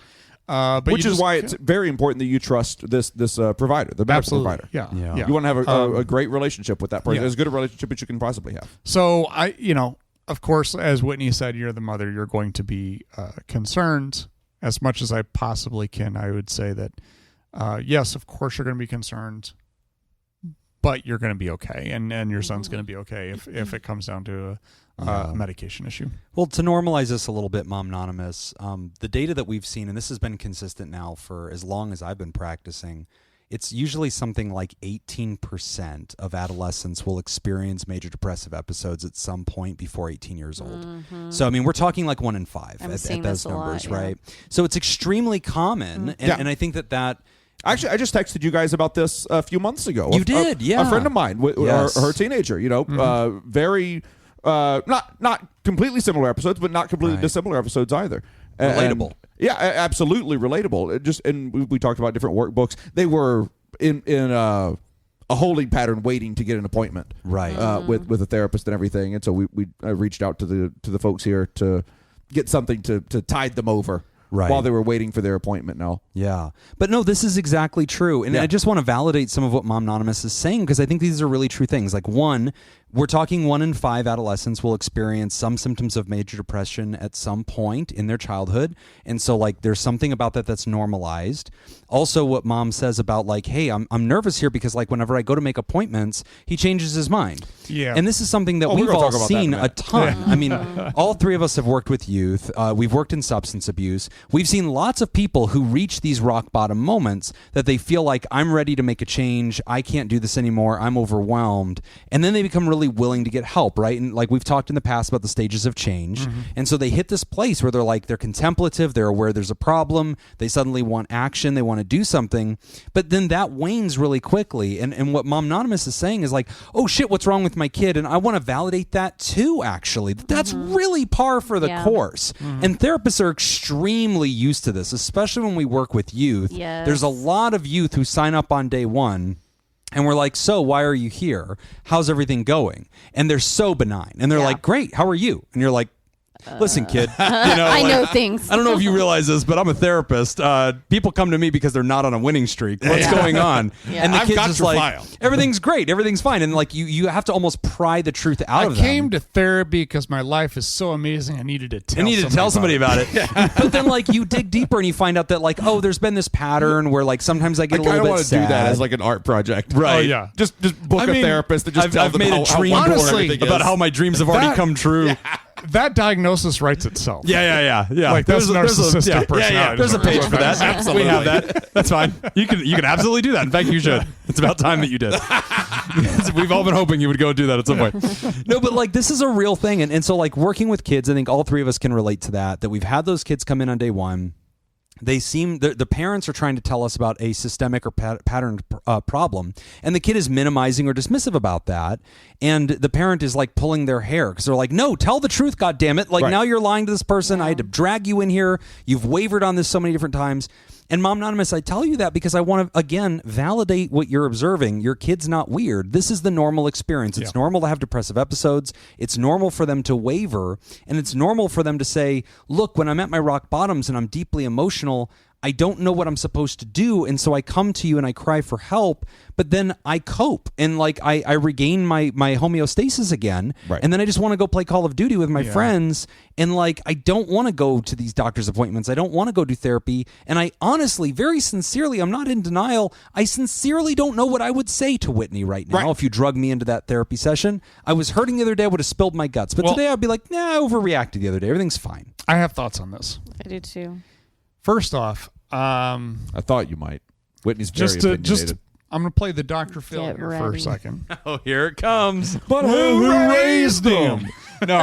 Which is why it's very important that you trust this provider, the medical provider. Yeah. You want to have a great relationship with that person, as good a relationship as you can possibly have. So of course, as Whitney said, you're the mother. You're going to be concerned as much as I possibly can. I would say that, yes, of course you're going to be concerned, but you're going to be okay. And your son's going to be okay if it comes down to a medication issue. Well, to normalize this a little bit, Mom Anonymous, the data that we've seen, and this has been consistent now for as long as I've been practicing, it's usually something like 18% of adolescents will experience major depressive episodes at some point before 18 years old. So, I mean, we're talking like 1 in 5 at those numbers, right? So it's extremely common, and I think that... Actually, I just texted you guys about this a few months ago. You did, yeah. A friend of mine, her teenager, very... not completely similar episodes, but not completely dissimilar episodes either. Relatable. Absolutely relatable. And we talked about different workbooks. They were in a holding pattern, waiting to get an appointment, with a therapist and everything. And so we reached out to the folks here to get something to tide them over. While they were waiting for their appointment now. Yeah. But no, this is exactly true. And I just want to validate some of what Mom Anonymous is saying, because I think these are really true things. Like, one, we're talking 1 in 5 adolescents will experience some symptoms of major depression at some point in their childhood. And so, like, there's something about that that's normalized. Also, what Mom says about, like, hey, I'm nervous here because, like, whenever I go to make appointments, he changes his mind. Yeah. And this is something that we've all seen a ton. I mean, all 3 of us have worked with youth. We've worked in substance abuse. We've seen lots of people who reach these rock bottom moments that they feel like, I'm ready to make a change. I can't do this anymore. I'm overwhelmed. And then they become really willing to get help, right? And like we've talked in the past about the stages of change. And so they hit this place where they're contemplative. They're aware there's a problem. They suddenly want action. They want to do something. But then that wanes really quickly. And what Mom Anonymous is saying is like, oh shit, what's wrong with my kid? And I want to validate that too, actually. That's really par for the course. And therapists are extremely used to this, especially when we work with youth. There's a lot of youth who sign up on day 1 and we're like, so why are you here? How's everything going? And they're so benign. And they're like, great, how are you? And you're like, Listen, kid. I know things. I don't know if you realize this, but I'm a therapist. People come to me because they're not on a winning streak. What's going on? Yeah. And the I've kid's got just your like, file. everything's great, everything's fine, and like you have to almost pry the truth out of them. I came to therapy because my life is so amazing. I needed to tell somebody about it. But then like you dig deeper and you find out that like, oh, there's been this pattern where like sometimes I get a little bit want to do sad. that as like an art project. Right. Oh, yeah. Just book a therapist that just tells I've them made how, a dream how wonderful Honestly, everything about is. how my dreams have already That- come true. That diagnosis writes itself. Yeah. Like, that's narcissistic personality There's a page for disorder. that. Absolutely. We have that. That's fine. You can absolutely do that. In fact, you should. It's about time that you did. We've all been hoping you would go do that at some point. No, but like this is a real thing. And so like working with kids, I think all three of us can relate to that we've had those kids come in on day one. They seem the parents are trying to tell us about a systemic or patterned problem, and the kid is minimizing or dismissive about that, and the parent is like pulling their hair because they're like, "No, tell the truth, God damn it! Like Right. now you're lying to this person. I had to drag you in here. You've wavered on this so many different times." And Mom Anonymous, I tell you that because I want to, again, validate what you're observing. Your kid's not weird. This is the normal experience. It's normal to have depressive episodes. It's normal for them to waver. And it's normal for them to say, look, when I'm at my rock bottoms and I'm deeply emotional, I don't know what I'm supposed to do. And so I come to you and I cry for help, but then I cope and like I regain my homeostasis again. Right. And then I just want to go play Call of Duty with my friends. And like, I don't want to go to these doctor's appointments. I don't want to go do therapy. And I honestly, very sincerely, I'm not in denial. I sincerely don't know what I would say to Whitney right now if you drug me into that therapy session. I was hurting the other day. I would have spilled my guts. But today I'd be like, nah, I overreacted the other day. Everything's fine. I have thoughts on this. I do too. First off, I thought you might. Whitney's very opinionated. I'm going to play the Dr. Phil Get here for a ready. second. Oh, here it comes. But who raised him? No,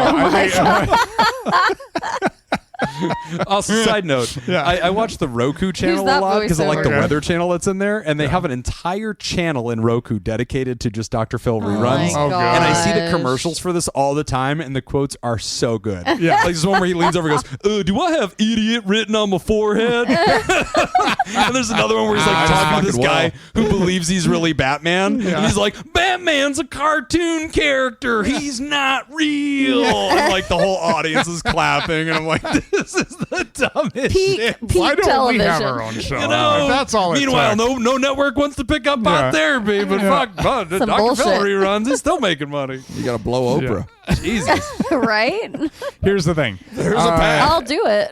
Also, side note, Yeah. I watch the Roku channel a that lot because I like the voiceover? weather channel that's in there, and they have an entire channel in Roku dedicated to just Dr. Phil my reruns. Oh, God. And I see the gosh. commercials for this all the time, and the quotes are so good. Yeah. Like this one where he leans over and goes, do I have idiot written on my forehead? And there's another one where he's like talking to this fucking guy who believes he's really Batman. And he's like, Batman's a cartoon character. He's not real. And like the whole audience is clapping, and I'm like, this is the dumbest shit. Why don't television. we have our own show? You know, If that's all it meanwhile, took. no network wants to pick up Yeah. PodTherapy, but fuck, Dr. Phil bullshit. reruns. He's still making money. You got to blow Oprah. Jesus. Right? Here's the thing. There's a path. I'll do it.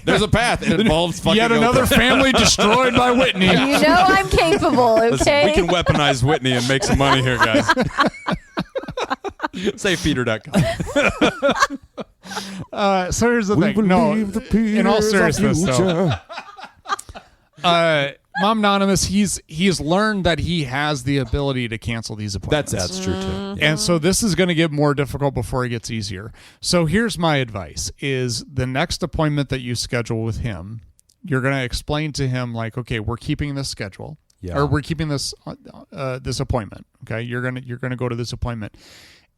There's a path. It involves fucking Yet another Oprah. family destroyed by Whitney. You know I'm capable, okay? Listen, we can weaponize Whitney and make some money here, guys. SavePeter.com. So here's the We thing. No, believe the Peters in all of seriousness, though, future. Mom Anonymous, he's learned that he has the ability to cancel these appointments. That's true, too. And so this is going to get more difficult before it gets easier. So here's my advice is the next appointment that you schedule with him, you're going to explain to him like, okay, we're keeping this schedule or we're keeping this this appointment. Okay. You're going to go to this appointment.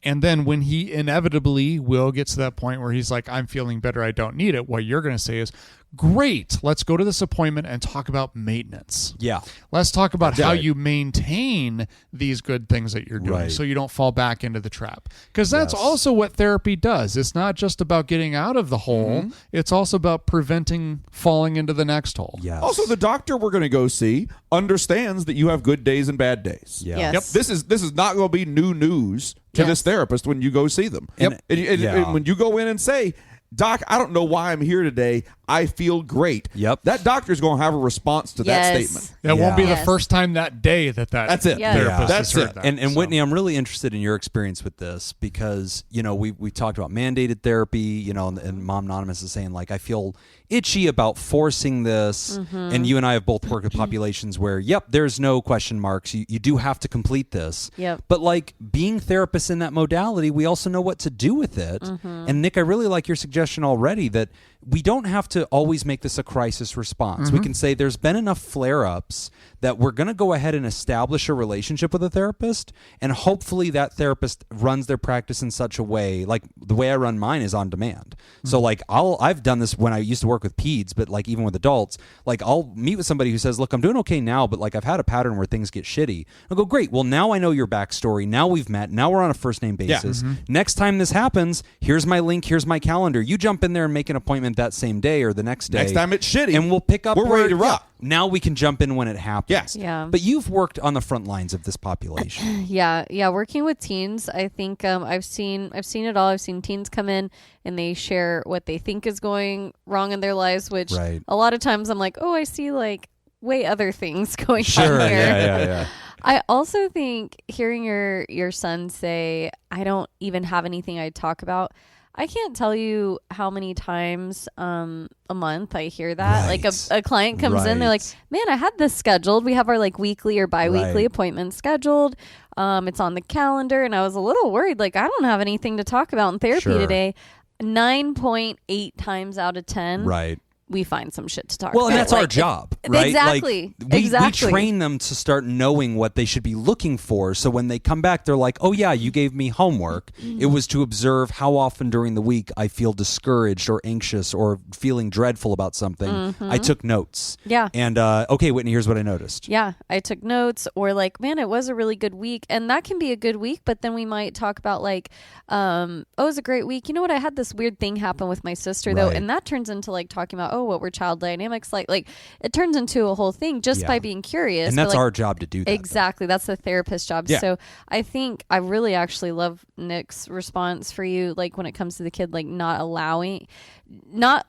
And then when he inevitably will get to that point where he's like, I'm feeling better, I don't need it, what you're going to say is, great, let's go to this appointment and talk about maintenance. Yeah. Let's talk about how Right. you maintain these good things that you're doing Right. so you don't fall back into the trap. Because that's also what therapy does. It's not just about getting out of the hole, it's also about preventing falling into the next hole. Yes. Also, the doctor we're going to go see understands that you have good days and bad days. Yeah. Yes. Yep. This is not going to be new news to this therapist when you go see them. Yep. And when you go in and say, Doc, I don't know why I'm here today. I feel great. Yep. That doctor's going to have a response to that Yes. statement. It won't be the Yes. first time that day that That's it. Yeah. therapist That's has heard it. that. And So- Whitney, I'm really interested in your experience with this because, you know, we talked about mandated therapy, you know, and Mom Anonymous is saying, like, I feel itchy about forcing this. And you and I have both worked with populations where, yep, there's no question marks. You do have to complete this. Yep. But, like, being therapists in that modality, we also know what to do with it. And, Nick, I really like your suggestion suggestion already that we don't have to always make this a crisis response. We can say there's been enough flare-ups that we're going to go ahead and establish a relationship with a therapist, and hopefully that therapist runs their practice in such a way, like the way I run mine is on demand. So like I've done this when I used to work with peds, but like even with adults, like I'll meet with somebody who says, look, I'm doing okay now, but like I've had a pattern where things get shitty. I'll go, great. Well, now I know your backstory. Now we've met. Now we're on a first name basis. Next time this happens, here's my link. Here's my calendar. You jump in there and make an appointment that same day or the next day. Next time it's shitty, and we'll pick up. We're ready to rock. Now we can jump in when it happens. Yes. Yeah. But you've worked on the front lines of this population. Yeah. Working with teens, I think I've seen it all. I've seen teens come in and they share what they think is going wrong in their lives, which Right. a lot of times I'm like, oh, I see like way other things going Sure. on here. Yeah. I also think hearing your son say, I don't even have anything I'd talk about. I can't tell you how many times a month I hear that. Right. Like a client comes in, they're like, man, I had this scheduled. We have our like weekly or bi-weekly appointments scheduled. It's on the calendar. And I was a little worried. Like, I don't have anything to talk about in therapy today. 9.8 times out of 10. Right. We find some shit to talk about. Well, and that's our job, right? Exactly. Like, we Exactly. train them to start knowing what they should be looking for. So when they come back, they're like, oh, yeah, you gave me homework. It was to observe how often during the week I feel discouraged or anxious or feeling dreadful about something. I took notes. Yeah. And, okay, Whitney, here's what I noticed. Yeah, I took notes, or like, man, it was a really good week. And that can be a good week, but then we might talk about like, oh, it was a great week. You know what? I had this weird thing happen with my sister though. Right. And that turns into like talking about, oh, what were child dynamics like? Like it turns into a whole thing just by being curious. And that's like, our job to do that. Exactly. That's the therapist's job. Yeah. So I think I really actually love Nick's response for you. Like when it comes to the kid, like not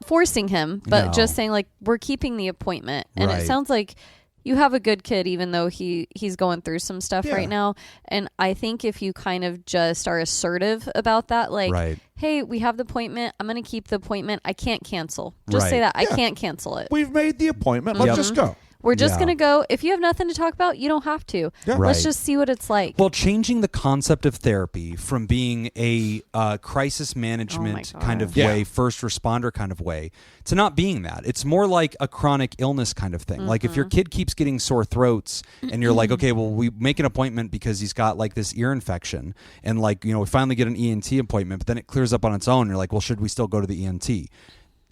forcing him, but No. just saying like, we're keeping the appointment. And Right. it sounds like you have a good kid, even though he's going through some stuff right now. And I think if you kind of just are assertive about that, like, Right. hey, we have the appointment. I'm going to keep the appointment. I can't cancel. Just say Right. that. I can't cancel it. We've made the appointment. Let's Yep. just go. We're just Yeah. going to go. If you have nothing to talk about, you don't have to. Yeah. Right. Let's just see what it's like. Well, changing the concept of therapy from being a crisis management kind of gosh. way, first responder kind of way, to not being that. It's more like a chronic illness kind of thing. Like if your kid keeps getting sore throats and you're like, okay, well, we make an appointment because he's got like this ear infection and like, you know, we finally get an ENT appointment, but then it clears up on its own. You're like, well, should we still go to the ENT?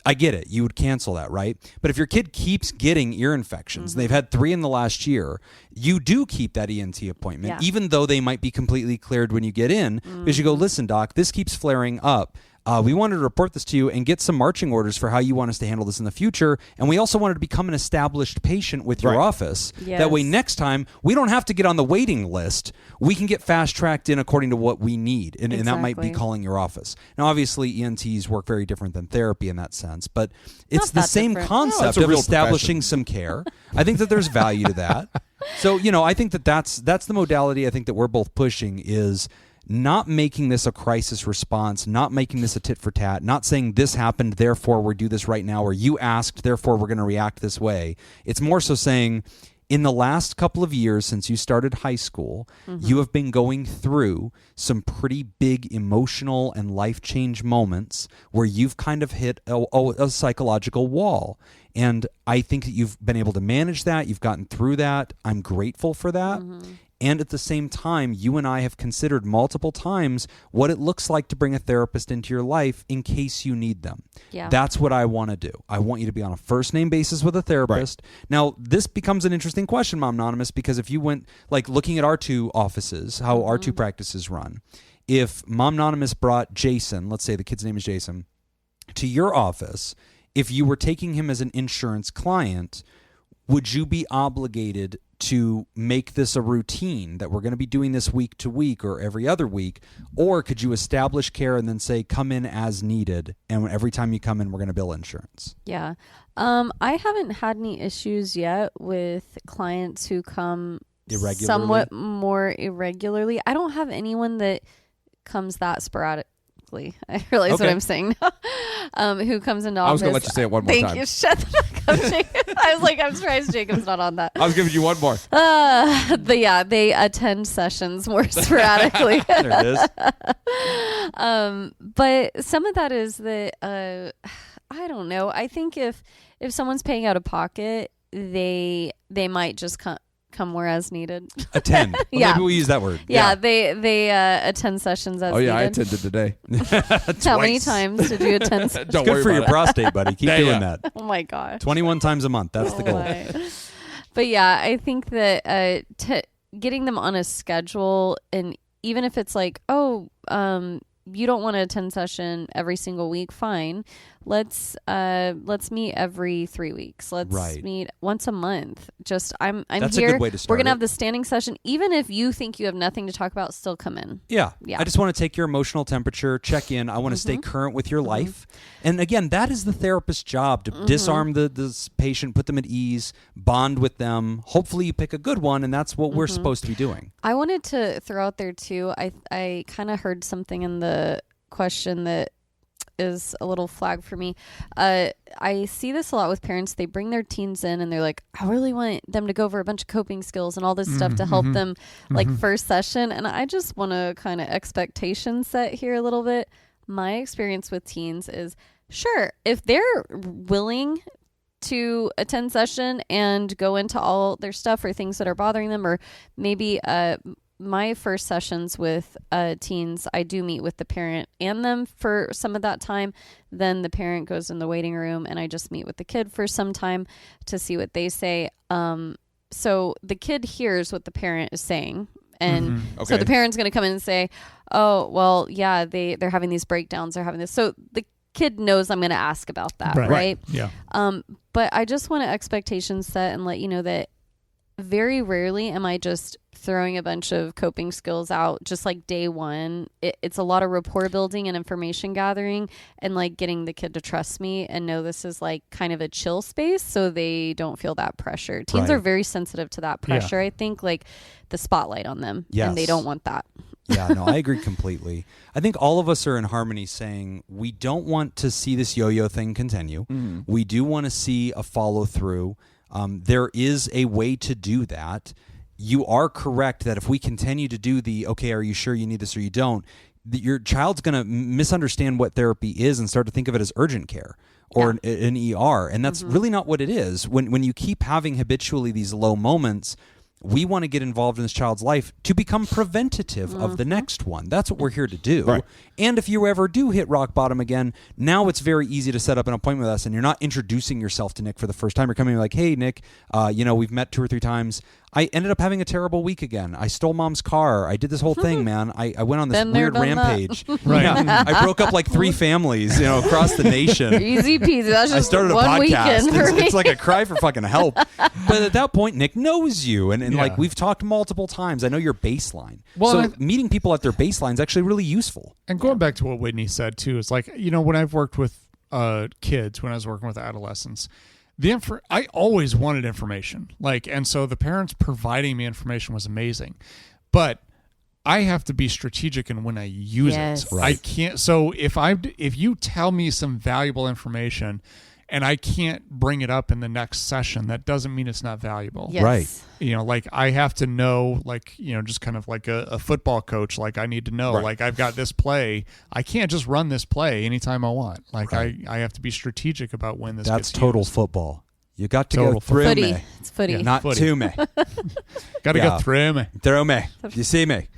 I get it. You would cancel that, right? But if your kid keeps getting ear infections, they've had 3 in the last year, you do keep that ENT appointment, even though they might be completely cleared when you get in, because you go, listen, doc, this keeps flaring up. We wanted to report this to you and get some marching orders for how you want us to handle this in the future. And we also wanted to become an established patient with your office. Yes. That way, next time, we don't have to get on the waiting list. We can get fast-tracked in according to what we need. And that might be Exactly. calling your office. Now, obviously, ENTs work very different than therapy in that sense. But it's Not the that same different. concept No, it's a of real establishing profession. some care. I think that there's value to that. So, you know, I think that that's the modality I think that we're both pushing is not making this a crisis response, not making this a tit for tat, not saying this happened, therefore we do this right now, or you asked, therefore we're going to react this way. It's more so saying, in the last couple of years since you started high school, you have been going through some pretty big emotional and life change moments where you've kind of hit a psychological wall. And I think that you've been able to manage that. You've gotten through that. I'm grateful for that. And at the same time, you and I have considered multiple times what it looks like to bring a therapist into your life in case you need them. Yeah. That's what I want to do. I want you to be on a first name basis with a therapist. Now, this becomes an interesting question, Mom Anonymous, because if you went, like looking at our 2 offices, how our 2 practices run, if Mom Anonymous brought Jason, let's say the kid's name is Jason, to your office, if you were taking him as an insurance client, would you be obligated to make this a routine that we're going to be doing this week to week or every other week? Or could you establish care and then say, come in as needed, and every time you come in, we're going to bill insurance? Yeah. I haven't had any issues yet with clients who come Irregularly? somewhat more irregularly. I don't have anyone that comes that sporadically. I realize what Okay. I'm saying. Who comes into office. I was going to let you say it one more Thank time. you. Shut the fuck up. I was like, I'm surprised Jacob's not on that. I was giving you one more. But yeah, they attend sessions more sporadically. There it is. But some of that is that I don't know. I think if someone's paying out of pocket, they might just come where as needed. Attend. Well, Yeah. Maybe we use that word. Yeah, they attend sessions as Oh yeah, I needed. attended today. How many times did you attend? Don't Good worry for about your it. prostate, buddy. Keep doing that. Oh my gosh. 21 times a month. That's the goal. My. But yeah, I think that getting them on a schedule, and even if it's like, you don't want to attend session every single week, fine. Let's meet every 3 weeks. Let's meet once a month. Just I'm That's here. a good way to start We're gonna it. have the standing session. Even if you think you have nothing to talk about, still come in. Yeah. Yeah. I just want to take your emotional temperature, check in. I want to stay current with your life. And again, that is the therapist's job, to disarm the patient, put them at ease, bond with them. Hopefully you pick a good one, and that's what we're supposed to be doing. I wanted to throw out there too. I kind of heard something in the question that is a little flag for me. I see this a lot with parents. They bring their teens in and they're like, I really want them to go over a bunch of coping skills and all this stuff to help them like first session. And I just want to kind of expectation set here a little bit. My experience with teens is, sure, if they're willing to attend session and go into all their stuff or things that are bothering them, or maybe my first sessions with teens, I do meet with the parent and them for some of that time. Then the parent goes in the waiting room and I just meet with the kid for some time to see what they say. So the kid hears what the parent is saying. And so the parent's going to come in and say, oh, well, yeah, they're having these breakdowns. They're having this. So the kid knows I'm going to ask about that. Right. Yeah. But I just want to expectations set and let you know that very rarely am I just throwing a bunch of coping skills out just like day one. It's a lot of rapport building and information gathering and like getting the kid to trust me and know this is like kind of a chill space so they don't feel that pressure. Teens are very sensitive to that pressure. I think, like the spotlight on them, and they don't want that. Yeah, no, I agree completely. I think all of us are in harmony saying we don't want to see this yo-yo thing continue. We do want to see a follow through. There is a way to do that. You are correct that if we continue to do okay, are you sure you need this or you don't, your child's going to misunderstand what therapy is and start to think of it as urgent care or an ER. And that's really not what it is. When you keep having habitually these low moments, we want to get involved in this child's life to become preventative of the next one. That's what we're here to do. Right. And if you ever do hit rock bottom again, now it's very easy to set up an appointment with us, and you're not introducing yourself to Nick for the first time. You're coming like, hey, Nick, we've met 2 or 3 times. I ended up having a terrible week again. I stole mom's car. I did this whole thing, man. I went on this weird rampage. Right. Yeah, I broke up like 3 families, across the nation. Easy peasy. That's I just started a one podcast. weekend for me. It's like a cry for fucking help. But at that point, Nick knows you, and Yeah. like we've talked multiple times. I know your baseline. Well, so and meeting people at their baseline is actually really useful. And going back to what Whitney said too, is like, when I've worked with kids, when I was working with adolescents, I always wanted information. And so the parents providing me information was amazing. But I have to be strategic in when I use it. Right. I can't. So if you tell me some valuable information and I can't bring it up in the next session, that doesn't mean it's not valuable. Yes. Right. I have to know, just kind of like a football coach, I need to know, I've got this play. I can't just run this play anytime I want. I have to be strategic about when this That's gets total used. football. You got to Total go through Footy. me. It's footy. Yeah. Not Footy. to me. Got to Yeah. go through me. Through me. You see me.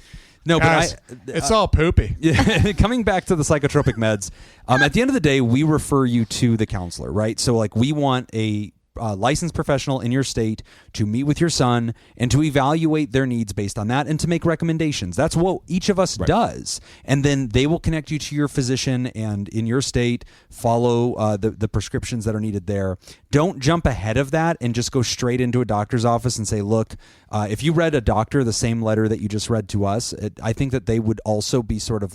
No, Guys, but it's all poopy. Yeah, coming back to the psychotropic meds, at the end of the day, we refer you to the counselor, right? So, we want a licensed professional in your state to meet with your son and to evaluate their needs based on that and to make recommendations. That's what each of us does. And then they will connect you to your physician and in your state follow the prescriptions that are needed there. Don't jump ahead of that and just go straight into a doctor's office and say, look, if you read a doctor the same letter that you just read to us, I think that they would also be sort of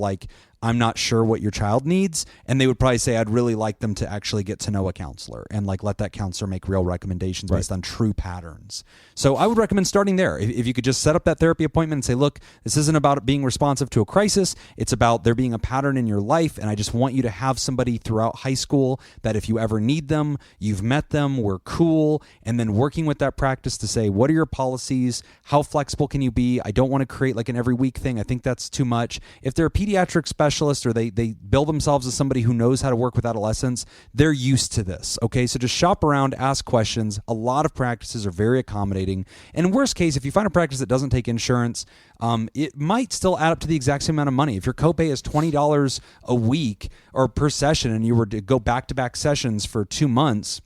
I'm not sure what your child needs. And they would probably say, I'd really like them to actually get to know a counselor and like let that counselor make real recommendations based on true patterns. So I would recommend starting there. If you could just set up that therapy appointment and say, look, this isn't about being responsive to a crisis. It's about there being a pattern in your life. And I just want you to have somebody throughout high school that if you ever need them, you've met them, we're cool. And then working with that practice to say, what are your policies? How flexible can you be? I don't want to create like an every week thing. I think that's too much. If they're a pediatric specialist or they bill themselves as somebody who knows how to work with adolescents, they're used to this. Okay. So just shop around, ask questions. A lot of practices are very accommodating. And worst case, if you find a practice that doesn't take insurance, it might still add up to the exact same amount of money. If your copay is $20 a week or per session and you were to go back-to-back sessions for 2 months,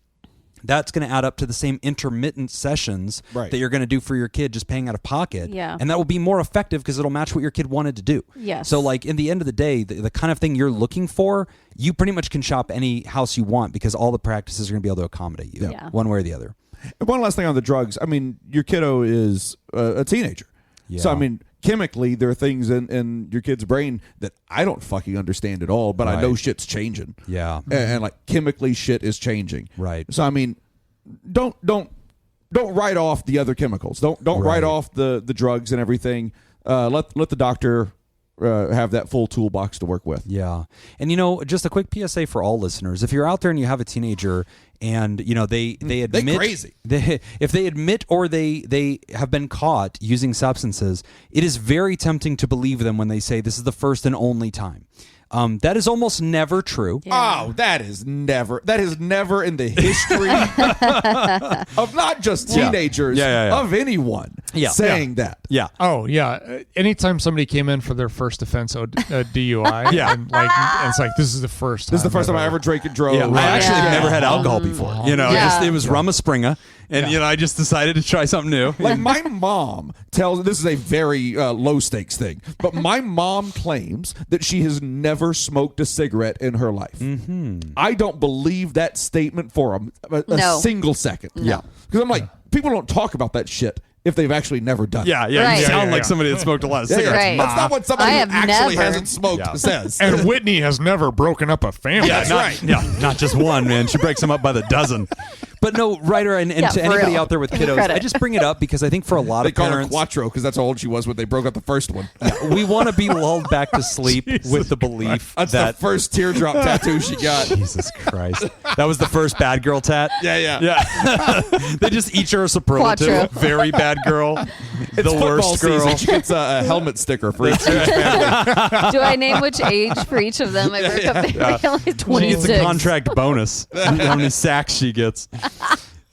that's going to add up to the same intermittent sessions that you're going to do for your kid just paying out of pocket. Yeah. And that will be more effective because it'll match what your kid wanted to do. Yes. So like in the end of the day, the kind of thing you're looking for, you pretty much can shop any house you want because all the practices are going to be able to accommodate you one way or the other. One last thing on the drugs. I mean, your kiddo is a teenager. Yeah. So, I mean, chemically, there are things in your kid's brain that I don't fucking understand at all, but I know shit's changing. Yeah. And like chemically shit is changing. Right. So, I mean, don't write off the other chemicals. Don't write off the drugs and everything. Let the doctor have that full toolbox to work with. Yeah. And, you know, just a quick PSA for all listeners. If you're out there and you have a teenager and, you know, they admit... They're crazy. If they admit or they have been caught using substances, it is very tempting to believe them when they say this is the first and only time. That is almost never true. Yeah. Oh, that is never in the history of not just teenagers, of anyone saying that. Yeah. Oh, yeah. Anytime somebody came in for their first offense, DUI, and it's like, this is the first time. This is the first time I ever drank and drove. Yeah, I actually have never had alcohol before. You know, it was Rumma-Springa, and you know, I just decided to try something new. Like my mom tells, this is a very low stakes thing, but my mom claims that she has never smoked a cigarette in her life. Mm-hmm. I don't believe that statement for a single second. No. Yeah, because I'm like, people don't talk about that shit if they've actually never done it. Right. You sound like somebody that smoked a lot of cigarettes. Right. That's not what somebody who actually never. hasn't smoked says. And Whitney has never broken up a family. That's right. Yeah, not just one, man. She breaks them up by the dozen. But no, Ryder, and to anybody out there with kiddos, I just bring it up because I think for a lot they of call parents... her Quattro because that's how old she was when they broke up the first one. we want to be lulled back to sleep with the belief That's that... the first teardrop tattoo she got. Jesus Christ. That was the first bad girl tat? Yeah. They just each are a superlative. Quattro. Very bad girl. It's the worst girl. season. She gets a helmet sticker for each family. Do I name which age for each of them? I broke up only She 26. gets a contract bonus. How many sacks she gets.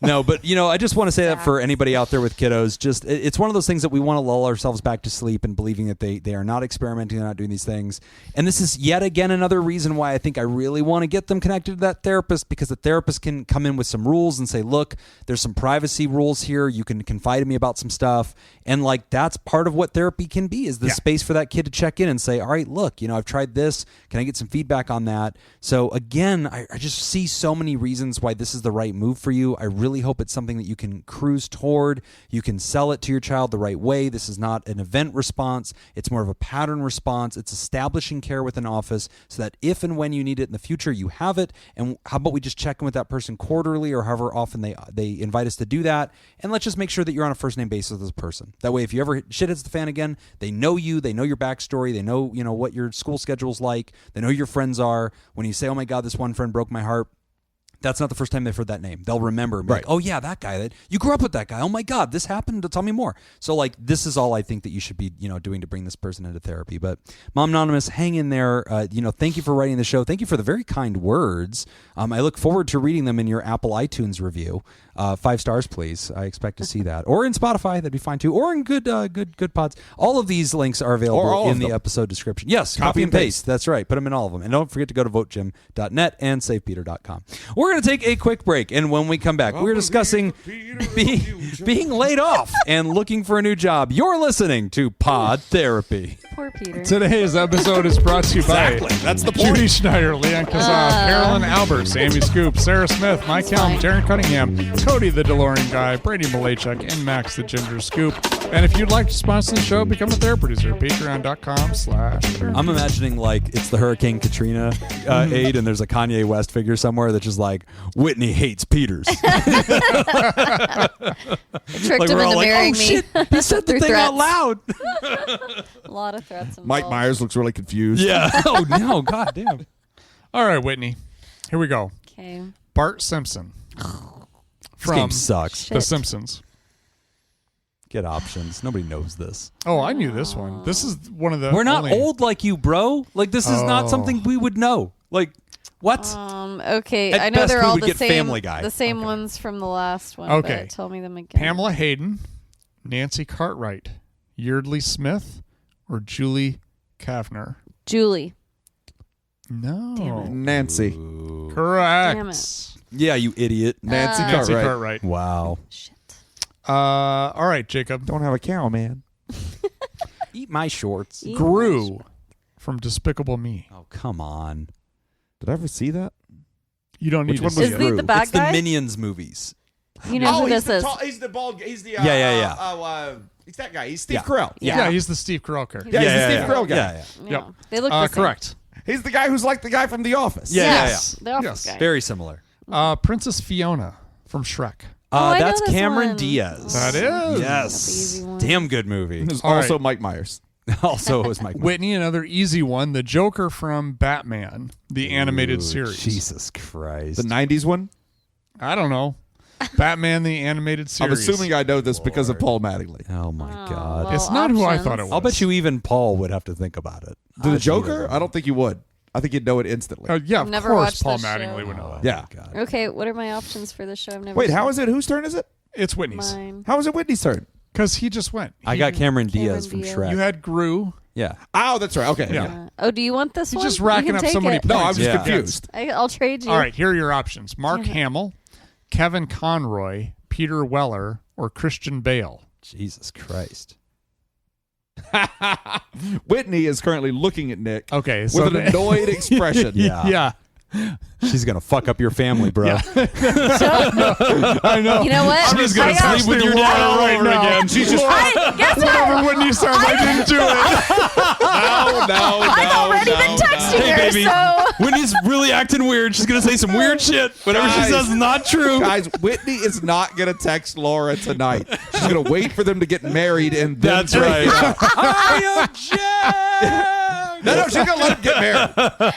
No, but, you know, I just want to say that for anybody out there with kiddos, just it's one of those things that we want to lull ourselves back to sleep and believing that they are not experimenting, they're not doing these things. And this is yet again another reason why I think I really want to get them connected to that therapist, because the therapist can come in with some rules and say, look, there's some privacy rules here. You can confide in me about some stuff. And like, that's part of what therapy can be, is the space for that kid to check in and say, all right, look, you know, I've tried this. Can I get some feedback on that? So again, I just see so many reasons why this is the right move for you. I really hope it's something that you can cruise toward. You can sell it to your child the right way. This is not an event response. It's more of a pattern response. It's establishing care with an office so that if and when you need it in the future, you have it. And how about we just check in with that person quarterly or however often they invite us to do that. And let's just make sure that you're on a first name basis with this person. That way, if you ever shit hits the fan again, they know you, they know your backstory, they know, you know, what your school schedule's like, they know who your friends are. When you say, oh my God, this one friend broke my heart, that's not the first time they've heard that name. They'll remember and be like, oh yeah, that guy, that you grew up with that guy. Oh my God, this happened. Tell me more. So like, this is all I think that you should be, you know, doing to bring this person into therapy. But Mom Anonymous, hang in there. You know, thank you for writing the show. Thank you for the very kind words. I look forward to reading them in your Apple iTunes review. 5 stars, please. I expect to see that. Or in Spotify, that'd be fine too. Or in good pods. All of these links are available in the episode description. Yes, copy and paste. That's right. Put them in all of them. And don't forget to go to votejim.net and savepeter.com. We're going to take a quick break, and when we come back, we're discussing being laid off and looking for a new job. You're listening to Pod Therapy. Poor Peter. Today's episode is brought to you by That's the point. Judy Schneider, Leon Kazan, Carolyn Albert, Sammy Scoop, Sarah Smith, Mike Helm, Darren Cunningham, Cody the DeLorean Guy, Brady Malachuk, and Max the Ginger Scoop. And if you'd like to sponsor the show, become a therapy producer at patreon.com/. I'm imagining like it's the Hurricane Katrina aid, and there's a Kanye West figure somewhere that's just like, Whitney hates Peters. Tricked Like him we're all into like, marrying oh me. shit, he said the Through thing out threats. loud. A lot of threats involved. Mike Myers looks really confused. Yeah. Oh no, god damn. All right, Whitney. Here we go. Okay. Bart Simpson This from game sucks. Shit. The Simpsons. Get options. Nobody knows this. Oh, I knew this one. This is one of the. We're not only- old like you, bro. Like this is not something we would know. Like what? Okay. At I know best, they're we all would the get same. Family Guy. The same ones from the last one. Okay. But tell me them again. Pamela Hayden, Nancy Cartwright, Yeardley Smith, or Julie Kavner? Julie. No. Nancy. Correct. Damn it. Yeah, you idiot. Nancy Nancy Cartwright. Cartwright. Wow. Shit. All right, Jacob. Don't have a cow, man. Eat my shorts. Gru from Despicable Me. Oh, come on. Did I ever see that? You don't need Which to one see was it. Is he the bad It's the guy? Minions movies. You know who this is. He's the bald. He's the. He's that guy. He's Steve Yeah. Carell. Yeah, he's the Steve Carell character. Yeah, he's the Steve Carell guy. Yeah. Yeah. Yep. They look the same. Correct. He's the guy who's like the guy from The Office. Yeah. Yes. The office Yes. guy. Very similar. Princess Fiona from Shrek. I know That's this Cameron one. Diaz. That is. That's the Yes. easy one. Damn good movie. There's All also right. Mike Myers. Also, it was Mike. Whitney, another easy one. The Joker from Batman, the animated series. Jesus Christ. The 90s one? I don't know. Batman, the animated I'm series. assuming I know this because of Paul Mattingly. Oh my God. well, It's not who I options. thought it was. I'll bet you even Paul would have to think about it. The Joker? I don't think you would. I think you'd know it instantly. Yeah, of Never course watched Paul this Mattingly show. would know that. Yeah. God. Okay, what are my options for this show? I've never Wait, seen how is it? Whose turn is it? It's Whitney's. mine. How is it Whitney's turn? Because he just went. I got Cameron Cameron Diaz from Diaz. Shrek. You had Gru. Yeah. Oh, that's right. Okay. Yeah. Oh, do you want this He's one? just racking You can up take so many it. points. No, I'm just Yeah. confused. I'll trade you. All right, here are your options. Mark Damn it. Hamill, Kevin Conroy, Peter Weller, or Christian Bale. Jesus Christ. Whitney is currently looking at Nick Okay, with so an annoyed expression. Yeah. yeah. She's going to fuck up your family, bro. I know. You know what? I'm just gonna I got- sleep with your dad all right over now. again. She's just Guess what? whatever Whitney says, I didn't do it. I've already been texting Hey, her, baby. so Whitney's really acting weird. She's going to say some weird shit. Whatever she Guys. says is not true. Guys, Whitney is not going to text Laura tonight. She's going to wait for them to get married and then That's right. I object. No, she's going to let them get married.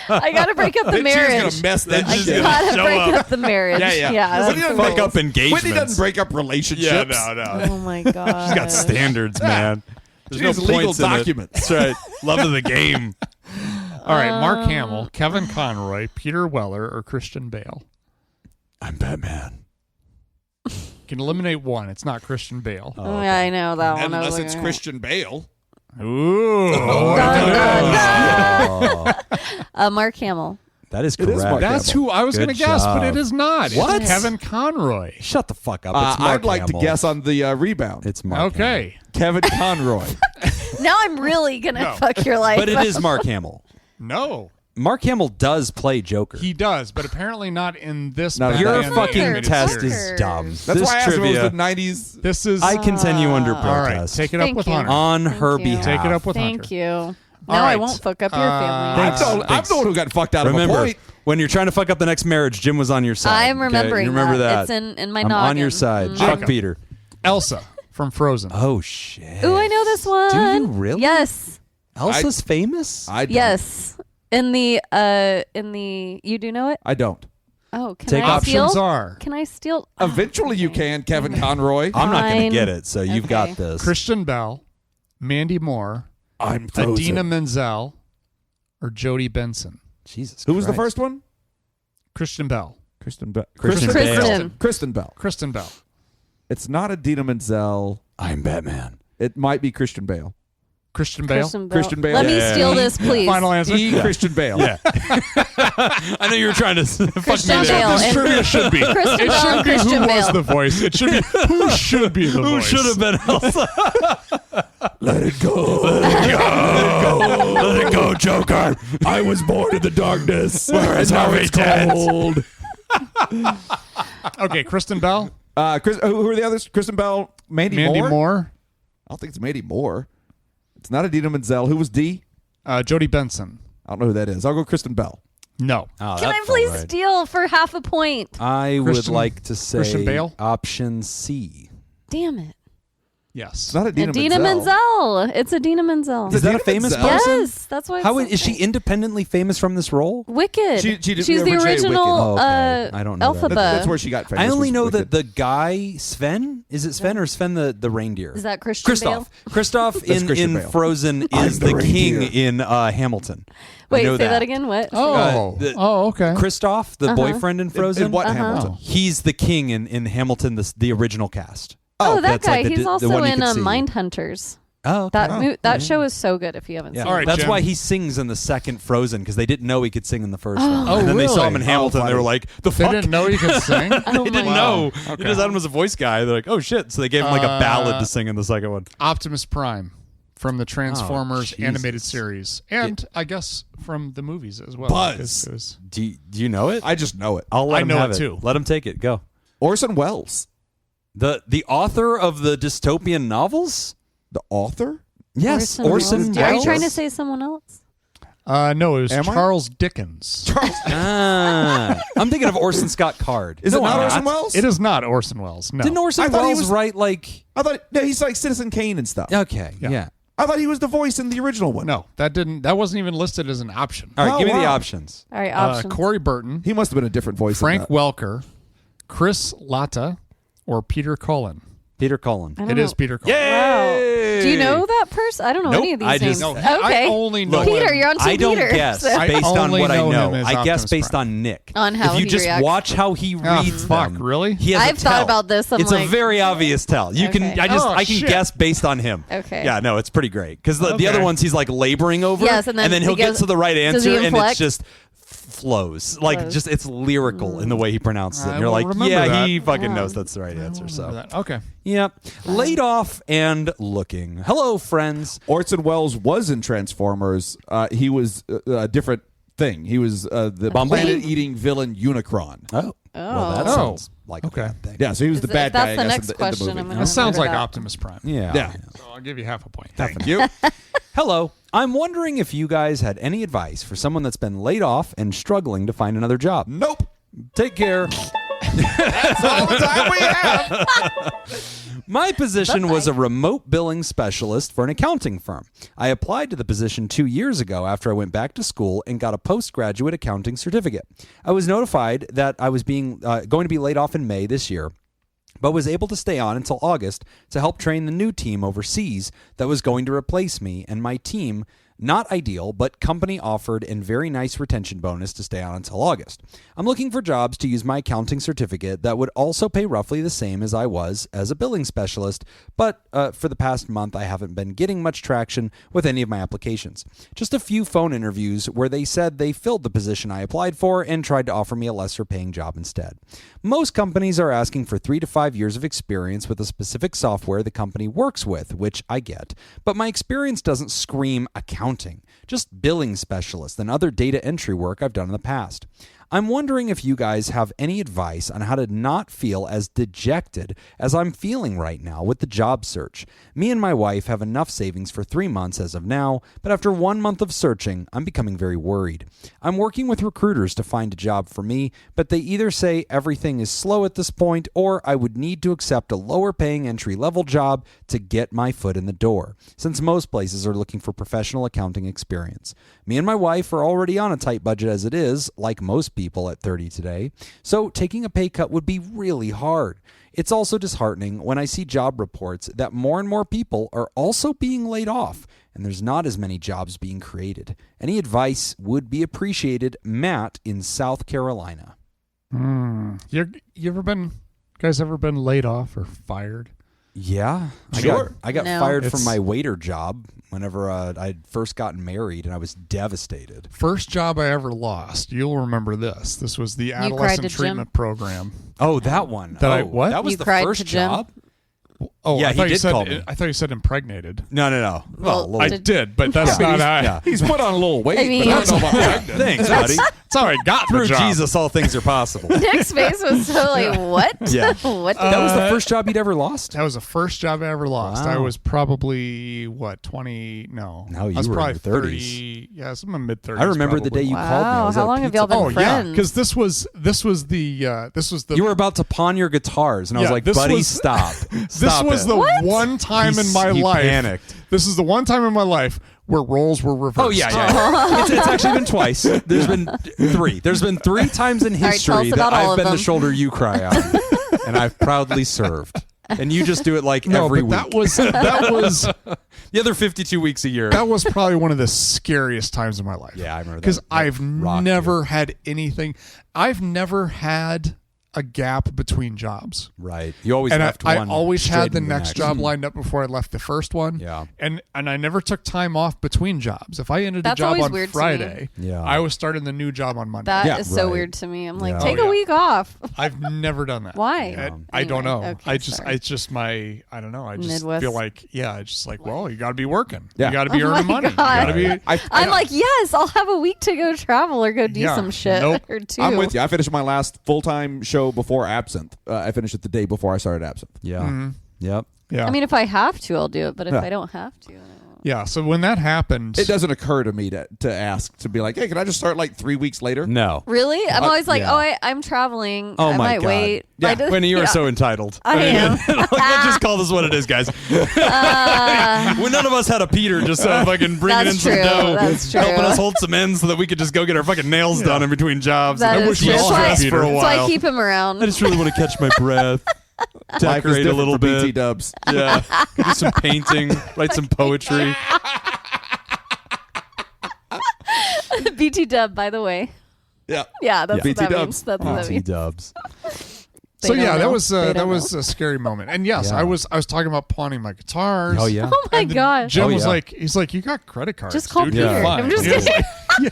I gotta break up the Then she's marriage. going to mess that Then she's shit gonna up. Gotta show break up. up the marriage. Yeah. that's Whitney the doesn't Fuck rules. up engagements. Whitney doesn't break up relationships. no. Oh my god. She's got standards, man. She There's has no legal points in it. documents. That's right. Love of the game. All right, Mark Hamill, Kevin Conroy, Peter Weller, or Christian Bale. I'm Batman. You can eliminate one. It's not Christian Bale. Oh, yeah, I know that one. I was Unless like, it's Christian Bale. Ooh. Mark Hamill. That is It is correct. Mark That's who I was Good going to guess, but job. it is not. What? It's Kevin Conroy. Shut the fuck up. It's Mark I'd like Hamill. to guess on the rebound. It's Mark Okay. Kevin Conroy. Now I'm really gonna No. fuck your life. Hamill. But it is Mark Hamill. No. Mark Hamill does play Joker. He does, but apparently not in this. No, Batman Your the fucking Animated test Series. is dumb. That's this why I asked him if it trivia. was the 90s. This is. I continue under all right, protest. take it up Thank with you. Hunter. on Thank her you. behalf. Take it up with Thank Hunter. you. All No, I right. won't fuck up your family. Thanks. I'm the one who got fucked out Remember, of a point. when you're trying to fuck up the next marriage, Jim was on your side. I'm okay? remembering You remember that. It's in my I'm noggin. on your side. Mhm. Fuck Jacob. Peter. Elsa from Frozen. Oh, shit. Ooh, I know this one. Do you really? Yes. Elsa's famous? I don't. Yes. In the you do know it? I don't. Oh, can Take I Options steal? are Can I steal? Eventually you can, Kevin Conroy. I'm not going Fine. to get it, so you've got Okay. this. Christian Bell, Mandy Moore, I'm Idina Menzel, or Jodie Benson. Jesus Who was the Christ. first one? Christian Bell. Kristen Bell. Kristen Kristen. Kristen Bell. Kristen Bell. It's not Idina Menzel. I'm Batman. It might be Christian Bale. Christian Bale. Christian Bale. Let me Yeah. steal this, please. Final answer. Christian Bale. Yeah. I know you were trying to fuck me Christian there. Bale. This and- trivia should be. Kristen It Bell should and be Christian who was Bale. the voice. It should be who should be the Who voice. should have been Elsa? Let it go. Let it go, Joker. I was born in the darkness. Where is Harvey Dent? cold. Okay, Kristen Bell, Who are the others? Kristen Bell, Mandy Mandy Moore, I don't think it's Mandy Moore. It's not Idina Menzel. Who was D? Jodie Benson. I don't know who that is. I'll go Kristen Bell. No. Oh, Can that I please felt right. steal for half a point? I would Christian- like to say Christian Bale? option C. Damn it. Yes. It's not Idina Idina Menzel. It's Idina Menzel. Is that a Idina famous Menzel? person? Yes, that's why. How it's is she independently famous from this role? Wicked. She did- She's the originated original Wicked. Oh, okay. I don't know that. Elphaba. That's where she got famous. I only was know Wicked. that the guy Sven, is it Sven or Sven the reindeer? Is that Christian Bale? Kristoff That's Christian in Bale. Frozen I'm is the the king reindeer. in Hamilton. I Wait, know say that again. What? Oh. the- Okay. Kristoff, the boyfriend in Frozen, In what Hamilton? he's the king in Hamilton, the original cast. Oh, that that's guy. like the- He's the also one you in could see. Mindhunters. Oh, okay. That show is so good if you haven't Yeah. seen All it. right, That's Jim. why he sings in the second Frozen, because they didn't know he could sing in the first one. Oh, And then they saw him really? in Hamilton. Oh, They were funny. like, the They fuck? didn't know you could sing? Oh They didn't my know. God. He just had him as a voice guy. They're like, oh, shit. So they gave him like a ballad to sing in the second one. Optimus Prime from the Transformers Jesus. animated series. And I guess from the movies as well. Buzz. It was- Do you know it? I just know it. I'll let I him know have it too. Let him take it. Go. Orson Welles, The author of the dystopian novels? the author. Yes, Welles. Orson Are you Welles. trying to say someone else? no, it was Am I? Charles Dickens. I'm thinking of Orson Scott Card. Is it not I'm Orson Welles? It is not Orson Welles. No. Didn't I Orson thought he Welles was- write like... I thought no, he's like Citizen Kane and stuff. Okay, yeah. I thought he was the voice in the original one. No, that wasn't even listed as an option. All right, Oh, give me the wow. options. All right, options. Corey Burton, He must have been a different voice. Frank than that. Welker, Chris Latta, or Peter Cullen. Peter Cullen. I don't It know. is Peter Cullen. Wow. Do you know that person? I don't know Nope, any of these I names. just- No, Okay. I only know Peter, him. you're on Team I don't Peter. guess so- based on only what I know know. him as I guess Optimus based Prime. on Nick. On how if you he just reacts. watch how he reads fuck, them, really? He has I've a thought tell. about this. I'm it's like- a very obvious tell. You Okay. can. I Oh, can shit. guess based on him. Okay. Yeah, no, it's pretty great because the Okay. other ones he's like laboring over. Yes, and then he'll he get goes- to the right does he answer, and it's inflect? just flows like Flows. just it's lyrical in the way he pronounces it. I And you're will like, remember yeah, that. he fucking knows that's the right answer. Remember So, that. Okay. yep, laid off and looking. Hello, friends. Orson Welles was in Transformers. He was a different thing. He was the Bumblebee? planet-eating villain Unicron. Oh, well, that Oh. sounds like Okay. a bad thing. Yeah, so he was the Is bad that- guy. that's I the guess, next in question the I'm movie. gonna- That sounds like that. Optimus Prime. Yeah. Yeah. So I'll give you half a point. Thank you. Hello. I'm wondering if you guys had any advice for someone that's been laid off and struggling to find another job. Nope. Take care. That's all the time we have. My position was a remote billing specialist for an accounting firm. I applied to the position 2 years ago after I went back to school and got a postgraduate accounting certificate. I was notified that I was going to be laid off in May this year, but was able to stay on until August to help train the new team overseas that was going to replace me and my team. Not ideal, but company offered and very nice retention bonus to stay on until August. I'm looking for jobs to use my accounting certificate that would also pay roughly the same as I was as a billing specialist, but for the past month I haven't been getting much traction with any of my applications. Just a few phone interviews where they said they filled the position I applied for and tried to offer me a lesser paying job instead. Most companies are asking for 3 to 5 years of experience with a specific software the company works with, which I get, but my experience doesn't scream accounting. Just billing specialist and other data entry work I've done in the past. I'm wondering if you guys have any advice on how to not feel as dejected as I'm feeling right now with the job search. Me and my wife have enough savings for 3 months as of now, but after 1 month of searching, I'm becoming very worried. I'm working with recruiters to find a job for me, but they either say everything is slow at this point or I would need to accept a lower paying entry level job to get my foot in the door, since most places are looking for professional accounting experience. Me and my wife are already on a tight budget as it is, like most people at 30 today, so taking a pay cut would be really hard. It's also disheartening when I see job reports that more and more people are also being laid off, and there's not as many jobs being created. Any advice would be appreciated. Matt in South Carolina. You guys ever been laid off or fired? Yeah, Sure. I got No. fired from It's- my waiter job whenever I'd first gotten married, and I was devastated. First job I ever lost. You'll remember this. This was the adolescent to Jim? treatment program. Oh, that one. That oh, I- what? That was You the cried first to Jim? job. Oh, Yeah, I thought he you did said, call me. I thought you said impregnated. No. Well, Well, a little- I did, but that's not how. He's put on a little weight, I mean- but I don't know about pregnant. Thanks, buddy. That's how I got the Through job. Jesus, all things are possible. Nick's face was so like, what? Yeah. What? That was the first job you'd ever lost? That was the first job I ever lost. Wow. I was probably 20? No, No, you I was were in probably your 30s. 30. Yeah, I was in my mid 30s. I remember the day you called me. I Wow, was how at a long have pizza y'all been place. Oh yeah, friends? because this was the You were about to pawn your guitars, and I was Yeah, like, this buddy, was- stop. this Stop was it. the one time in my He life. panicked. This is the one time in my life where roles were reversed. Oh, yeah. It's actually been twice. There's been three. There's been 3 times in right, tell history us that about all I've of been the them. shoulder you cry on, and I've proudly served. And you just do it like No, every but week. that was The other 52 weeks a year. that was probably one of the scariest times of my life. Yeah, I remember that. Because That I've rocked never had anything. I've never had a gap between jobs. Right. You always And left I one. always straight had the into next job lined up before I left the first one. Yeah. And I never took time off between jobs. If I ended That's a job always on weird to me. Friday, Yeah. I was starting the new job on Monday. That is Yeah, so right. weird to me. I'm like, Yeah. take Oh, a yeah. week off. I've never done that. Why? And I don't know. Anyway, okay, sorry. It's just my, I don't know. I just Midwest. feel like, it's just like, well, you got to be working. Yeah. You got to be Oh earning my money. You God. got to be. I'm like, yes, I'll have a week to go travel or go do Yeah, some shit nope. or two. I'm with you. I finished my last full-time show before Absinthe. I finished it the day before I started Absinthe. Yeah. Mm-hmm. Yep. Yeah. I mean, if I have to, I'll do it. But if Yeah. I don't have to, I don't. Yeah. So when that happened, It doesn't occur to me to ask to be like, hey, can I just start like 3 weeks later? No. Really? I'm always like, yeah. I'm traveling. Oh I my might God. wait. Yeah, I just- Winnie, you are yeah. so entitled. I am. Like, let's just call this what it is, guys. When none of us had a Peter just fucking bringing in That's some true. dough, That's true. helping us hold some ends so that we could just go get our fucking nails done in between jobs. That I is wish we true. all That's stressed why- for a That's why I while. keep him around. I just really want to catch my breath, Life is decorate a different little for BT bit. Dubs. Yeah, do some painting, write some poetry. BT Dub, by the way. Yeah. Yeah, that's Yeah. what BT that Dubs. means. That's what that BT means. Dubs. so They yeah, don't that know. was They that don't was know. a scary moment. And yes, Yeah. I was talking about pawning my guitars. Oh yeah. Oh my And then gosh. Jim Oh, was yeah. like, he's like, you got credit cards. Just call dude. Peter. You're fine. I'm just He was kidding. like,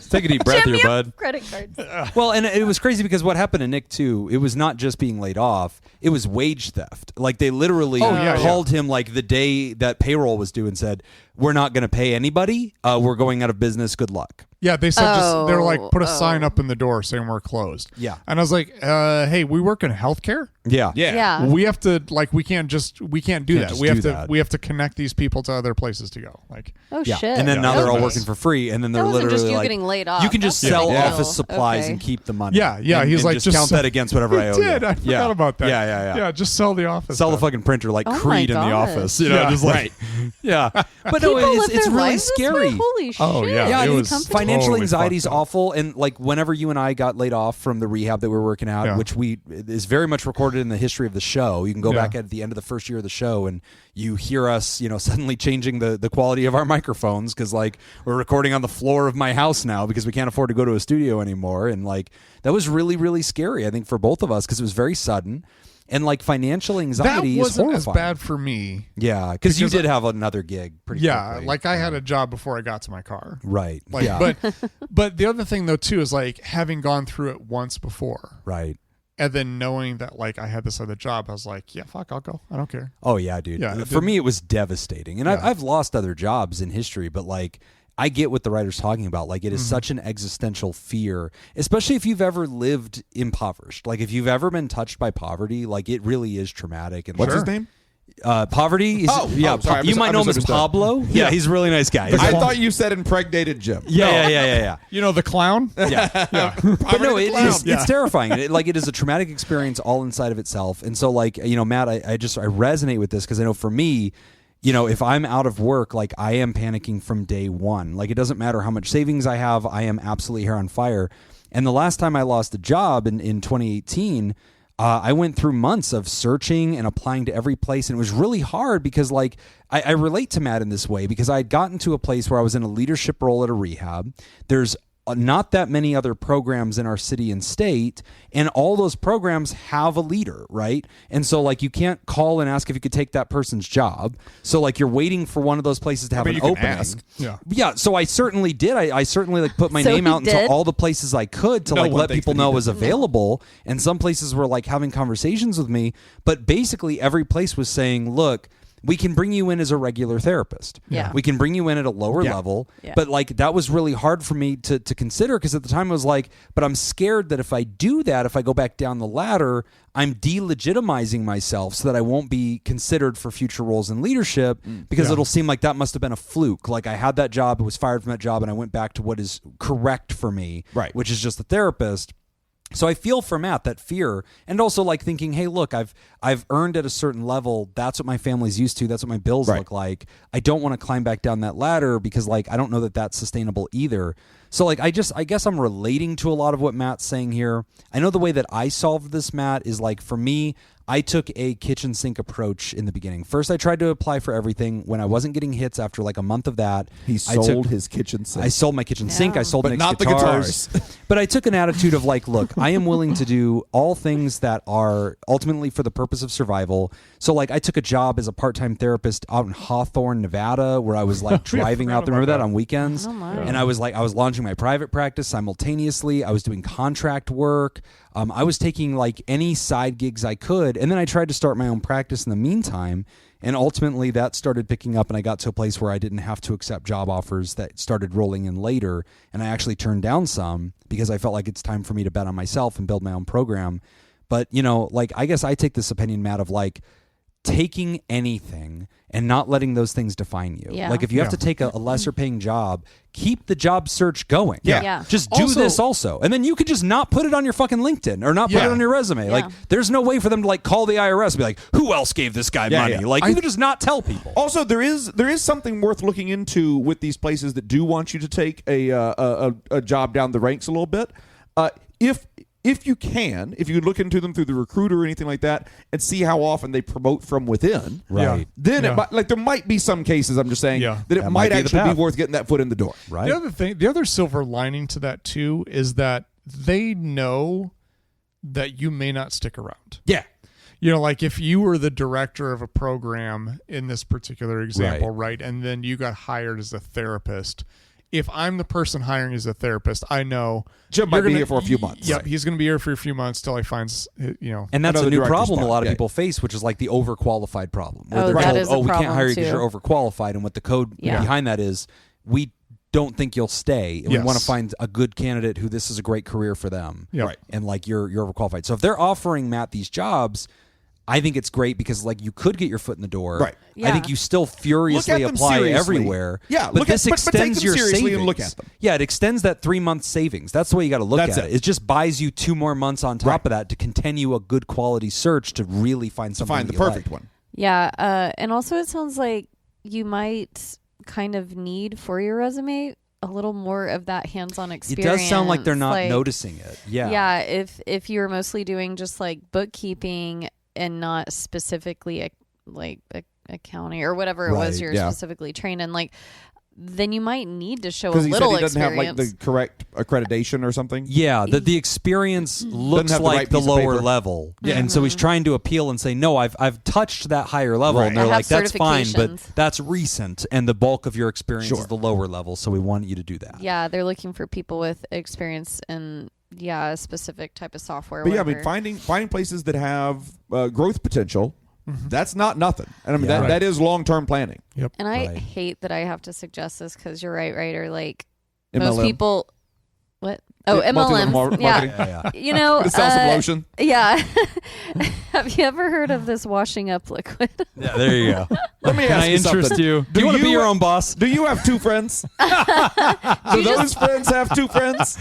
Take a deep breath Jim, here, you have bud. credit cards. Well, and it was crazy because what happened to Nick too, it was not just being laid off, it was wage theft. Like they literally called him like the day that payroll was due and said, "We're not going to pay anybody. We're going out of business. Good luck." Yeah, they said they were like, put a sign Oh. up in the door saying we're closed. Yeah. And I was like, hey, we work in healthcare. Yeah. Yeah. We have to we can't do Can't that. just We have do to that. we have to connect these people to other places to go. Like Oh Yeah. shit. And then now Yeah. they're all That working for free, and then they're That wasn't literally just you like, getting laid off. you can just That's sell a big office deal. supplies Okay. and keep the money. Yeah, yeah. And- He's and like, just just count sell- that against whatever I owe did. you. I forgot about that. Yeah. Yeah, just sell the office. Sell the stuff. fucking printer like Oh my Creed in the gosh. office. You know, Yeah, just like right. yeah. But People no, live it's their really lives this way? scary. Holy shit. Oh, yeah. Yeah, it I mean, was financial totally anxiety is fucked up. awful, and like whenever you and I got laid off from the rehab that we were working out, Yeah. which is very much recorded in the history of the show. You can go Yeah. back at the end of the first year of the show, and you hear us, suddenly changing the quality of our microphones because like we're recording on the floor of my house now because we can't afford to go to a studio anymore, and like that was really really scary. I think for both of us because it was very sudden. And like financial That anxiety is wasn't as horrifying. bad for me. Yeah, because you Because did have another gig pretty Yeah, quickly. like I had a job before I got to my car. Right. Like, yeah. but the other thing though too is like having gone through it once before, right. and then knowing that like I had this other job, I was like, yeah, fuck, I'll go. I don't care. Oh yeah, dude. Yeah, it For did- me, it was devastating, and Yeah. I've lost other jobs in history, but like I get what the writer's talking about. Like it is Mm-hmm. such an existential fear, especially if you've ever lived impoverished. Like if you've ever been touched by poverty, like it really is traumatic. And What's like, his name? Poverty. Is, Oh, yeah. oh, sorry, I you might know him as misunderstood. Pablo. Yeah, he's a really nice guy. I thought you said impregnated Jim. Yeah. You know the clown? Yeah. But no, it is. Yeah. It's terrifying. It is a traumatic experience all inside of itself. And so, like, Matt, I resonate with this because I know for me, if I'm out of work, like I am panicking from day one. Like it doesn't matter how much savings I have, I am absolutely hair on fire. And the last time I lost a job in 2018, I went through months of searching and applying to every place. And it was really hard because like I relate to Matt in this way because I had gotten to a place where I was in a leadership role at a rehab. There's not that many other programs in our city and state, and all those programs have a leader, right? And so like you can't call and ask if you could take that person's job. So like you're waiting for one of those places to have But an you can opening. ask. Yeah. So I certainly did. I certainly like put my So name he out into did? all the places I could to No like one let thinks people that he know it did. was available. And some places were like having conversations with me, but basically every place was saying, look, we can bring you in as a regular therapist. Yeah. We can bring you in at a lower level. Yeah. But like that was really hard for me to consider because at the time I was like, but I'm scared that if I do that, if I go back down the ladder, I'm delegitimizing myself so that I won't be considered for future roles in leadership because it'll seem like that must have been a fluke. Like I had that job, I was fired from that job, and I went back to what is correct for me, which is just a therapist. So I feel for Matt that fear, and also like thinking, hey, look, I've earned at a certain level. That's what my family's used to. That's what my bills look like. I don't want to climb back down that ladder because like I don't know that that's sustainable either. So like I guess I'm relating to a lot of what Matt's saying here. I know the way that I solved this, Matt, is like for me, I took a kitchen sink approach in the beginning. First, I tried to apply for everything. When I wasn't getting hits after like a month of that, he sold his kitchen sink. I sold my kitchen sink. I sold but mixed not guitars. the guitars. But I took an attitude of like, look, I am willing to do all things that are ultimately for the purpose of survival. So like I took a job as a part-time therapist out in Hawthorne, Nevada, where I was like driving out there. Remember that on weekends? Oh my. And I was launching my private practice simultaneously. I was doing contract work. I was taking like any side gigs I could, and then I tried to start my own practice in the meantime, and ultimately that started picking up, and I got to a place where I didn't have to accept job offers that started rolling in later, and I actually turned down some because I felt like it's time for me to bet on myself and build my own program. But, you know, like I guess I take this opinion, Matt, of like taking anything and not letting those things define you. Yeah. Like if you have to take a lesser paying job, keep the job search going. Yeah. Just do this also. And then you could just not put it on your fucking LinkedIn or not put it on your resume. Yeah. Like there's no way for them to like call the IRS and be like, who else gave this guy money? Yeah. Like you could just not tell people. Also, there is something worth looking into with these places that do want you to take a job down the ranks a little bit. If you look into them through the recruiter or anything like that and see how often they promote from within, Right. then it might, like there might be some cases, I'm just saying, that it might might be the actually path. be worth getting that foot in the door. Right. The other silver lining to that too is that they know that you may not stick around. Yeah. You know, like if you were the director of a program in this particular example, right, and then you got hired as a therapist. If I'm the person hiring as a therapist, I know Jim might be here for a few months. Yep, he's going to be here for a few months till he finds, And that's a new director's problem a spot. lot of Yeah. people face, which is like the overqualified problem. Where Oh, they're that told, is a we can't problem, hire you because too. you're overqualified. And what the code Yeah. behind that is, we don't think you'll stay. And we Yes. want to find a good candidate who this is a great career for them. Yep. Right. And like you're overqualified. So if they're offering Matt these jobs, I think it's great because like you could get your foot in the door. Right. Yeah. I think you still furiously Look at them apply seriously. everywhere. Yeah, But look at- this but take extends them your seriously savings. and look at them. Yeah, it extends that 3-month savings. That's the way you got to look That's at it. it. It just buys you 2 more months on top of that to continue a good quality search to really find something Find the that you perfect like. one. Yeah, and also it sounds like you might kind of need for your resume a little more of that hands-on It experience. does sound like they're not Like, noticing it. Yeah. Yeah, if you're mostly doing just like bookkeeping and not specifically accounting or whatever it was Right, you're yeah. specifically trained in, like then you might need to show a Because he said little he doesn't experience. have like the correct accreditation or something. Yeah, the experience looks have the like right the piece of lower paper. level. Yeah. And so he's trying to appeal and say, no, I've touched that higher level. Right. And they're I have like, that's fine, but certifications. that's recent. And the bulk of your experience Sure. is the lower level. So we want you to do that. Yeah, they're looking for people with experience in a specific type of software. But yeah, I whatever. mean, finding places that have growth potential, that's not nothing. And I mean, Yeah. that is long-term planning. And I Right. hate that I have to suggest this because you're right, or like most MLM. people. What? Oh, Yeah, multi-level MLMs. marketing. Yeah. You know, To sell some lotion. yeah. Have you ever heard of this washing up liquid? Yeah, there you go. Let me Can ask I you interest something. you? Do you want to be your own boss? Do you have 2 friends? Do those friends have 2 friends?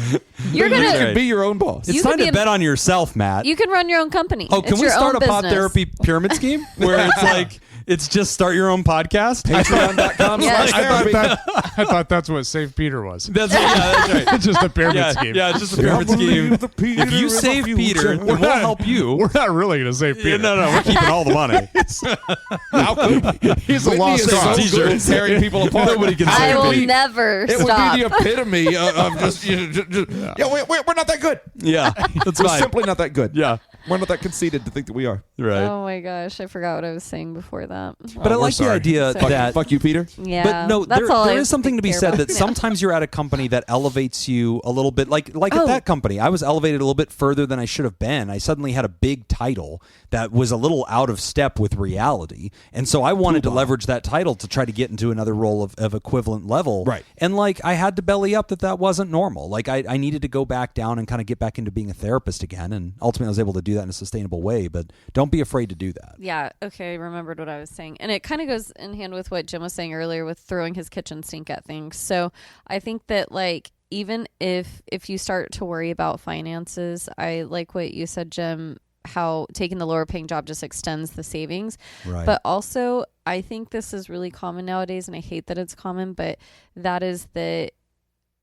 You're You gonna. can be your own boss. It's You time could be to a- bet on yourself, Matt. You can run your own company. Oh, can It's we your start own a pod business. therapy pyramid scheme where it's like it's just start your own podcast? Patreon.com/therapy. I thought that's what Save Peter was. That's right. It's just a pyramid scheme. Yeah, it's just a pyramid scheme. If you save Peter, then we'll help you. We're not really going to save Peter. No, we're keeping all the money. How could we? He's a Whitney lost is so cause. good at tearing people apart. Nobody can I save will me. never It stop. would be the epitome of just we're not that good. Yeah, that's We're fine. simply not that good. Yeah. We're not that conceited to think that we are. Right. Oh my gosh, I forgot what I was saying before that. But I like the idea Sorry. that Fuck you, Peter. Yeah, But no, that's all there I is something to be care said about. that sometimes you're at a company that elevates you a little bit. Like Oh. at that company, I was elevated a little bit further than I should have been. I suddenly had a big title that was a little out of step with reality. And so I wanted to leverage that title to try to get into another role of equivalent level. Right. And like I had to belly up that wasn't normal. Like I needed to go back down and kind of get back into being a therapist again. And ultimately I was able to do that in a sustainable way. But don't be afraid to do that. Yeah, okay, I remembered what I was saying. And it kind of goes in hand with what Jim was saying earlier with throwing his kitchen sink at things. So I think that, like, even if you start to worry about finances, I like what you said, Jim, how taking the lower paying job just extends the savings. Right. But also, I think this is really common nowadays, and I hate that it's common, but that is that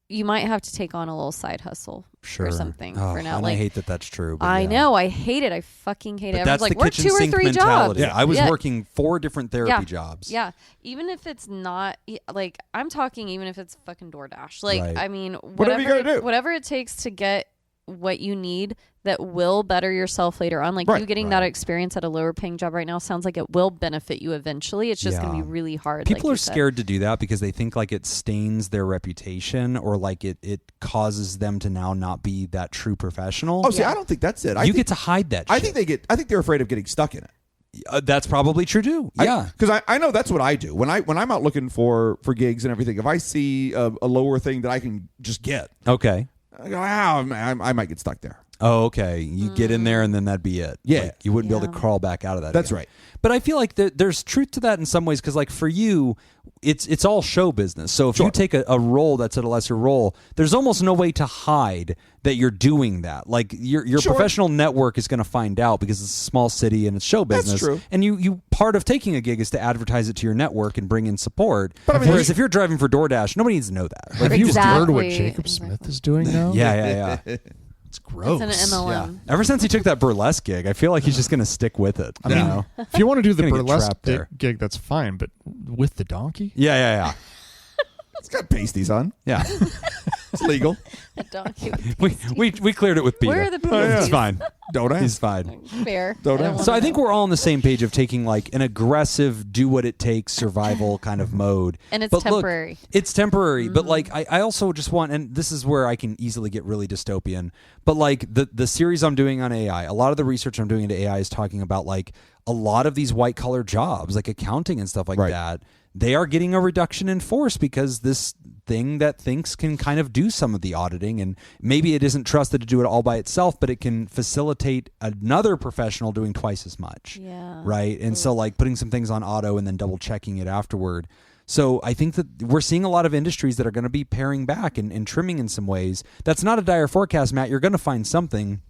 you might have to take on a little side hustle Sure. or something Oh, for now. and Like, I hate that that's true. But I yeah. know, I hate it. I fucking hate But it. that's Everyone's like, the work kitchen 2 or sink 3 mentality. jobs. I was Yeah. working 4 different therapy jobs. Yeah. Even if it's not, like, I'm talking even if it's fucking DoorDash. Like, Right. I mean, Whatever you gotta do. whatever it takes to get what you need that will better yourself later on. Like, Right. you getting that experience at a lower paying job right now sounds like it will benefit you eventually. It's just going to Yeah. be really hard. People like are you said. scared to do that because they think like it stains their reputation or like it causes them to now not be that true professional. Oh, see, I don't think that's it. I you think, get to hide that I shit. think they're afraid of getting stuck in it. That's probably true too. Yeah. Because I know that's what I do when I'm out looking for gigs and everything. If I see a lower thing that I can just get, Okay. I go, I might get stuck there. Oh, okay. You get in there and then that'd be it. Yeah. Like, you wouldn't be able to Yeah. crawl back out of that. That's again. right. But I feel like there's truth to that in some ways because, like, for you, it's all show business. So if you take a role that's at a lesser role, there's almost no way to hide that you're doing that. Like, your professional network is going to find out because it's a small city and it's show business. That's true. And you part of taking a gig is to advertise it to your network and bring in support. But I mean, whereas if you're driving for DoorDash, nobody needs to know that. Like, Have you heard what Exactly. Jacob Smith is doing now? yeah. It's gross. It's an MLM. Ever since he took that burlesque gig, I feel like he's just going to stick with it. I mean, you know? if you want to do the Gonna get burlesque trapped there. gig, that's fine, but with the donkey? Yeah. It's got pasties on. Yeah. It's legal. A donkey with we cleared it with Peter. Where are the It's pasties? fine. Don't I? He's fine. Fair. Don't I I? don't So wanna I think know. we're all on the same page of taking like an aggressive, do what it takes, survival kind of mode. And it's But look, temporary. it's temporary, but like I also just want, and this is where I can easily get really dystopian. But like the series I'm doing on AI, a lot of the research I'm doing into AI is talking about like a lot of these white collar jobs, like accounting and stuff like Right. that. They are getting a reduction in force because this thing that thinks can kind of do some of the auditing, and maybe it isn't trusted to do it all by itself, but it can facilitate another professional doing twice as much. Yeah. Right. And so like putting some things on auto and then double checking it afterward. So I think that we're seeing a lot of industries that are going to be paring back and trimming in some ways. That's not a dire forecast, Matt. You're going to find something.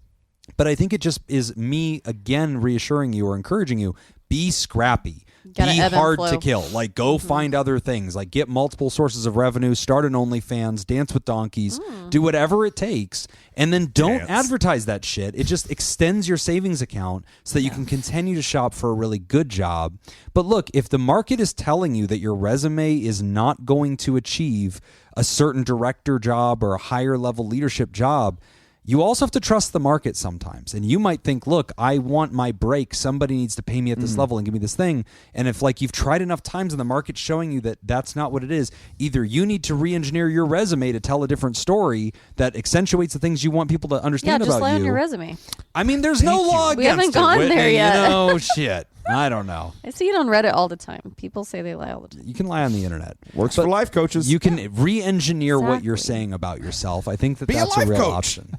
But I think it just is me, again, reassuring you or encouraging you, be scrappy. Gotta Be ebb and hard to flow. kill. Like, go find other things. Like, get multiple sources of revenue, start an OnlyFans, dance with donkeys, do whatever it takes, and then don't advertise that shit. It just extends your savings account so that you can continue to shop for a really good job. But look, if the market is telling you that your resume is not going to achieve a certain director job or a higher level leadership job, you also have to trust the market sometimes. And you might think, look, I want my break. Somebody needs to pay me at this level and give me this thing. And if like you've tried enough times and the market's showing you that that's not what it is, either you need to re-engineer your resume to tell a different story that accentuates the things you want people to Yeah, understand just about lie you. on your resume. I mean, there's no law We against haven't gone it, Whitney, there yet. You know, shit. I don't know. I see it on Reddit all the time. People say they lie all the time. You can lie on the internet. Works But for life coaches. You can re-engineer what you're Exactly. saying about yourself. I think that Be a that's a life real coach. option.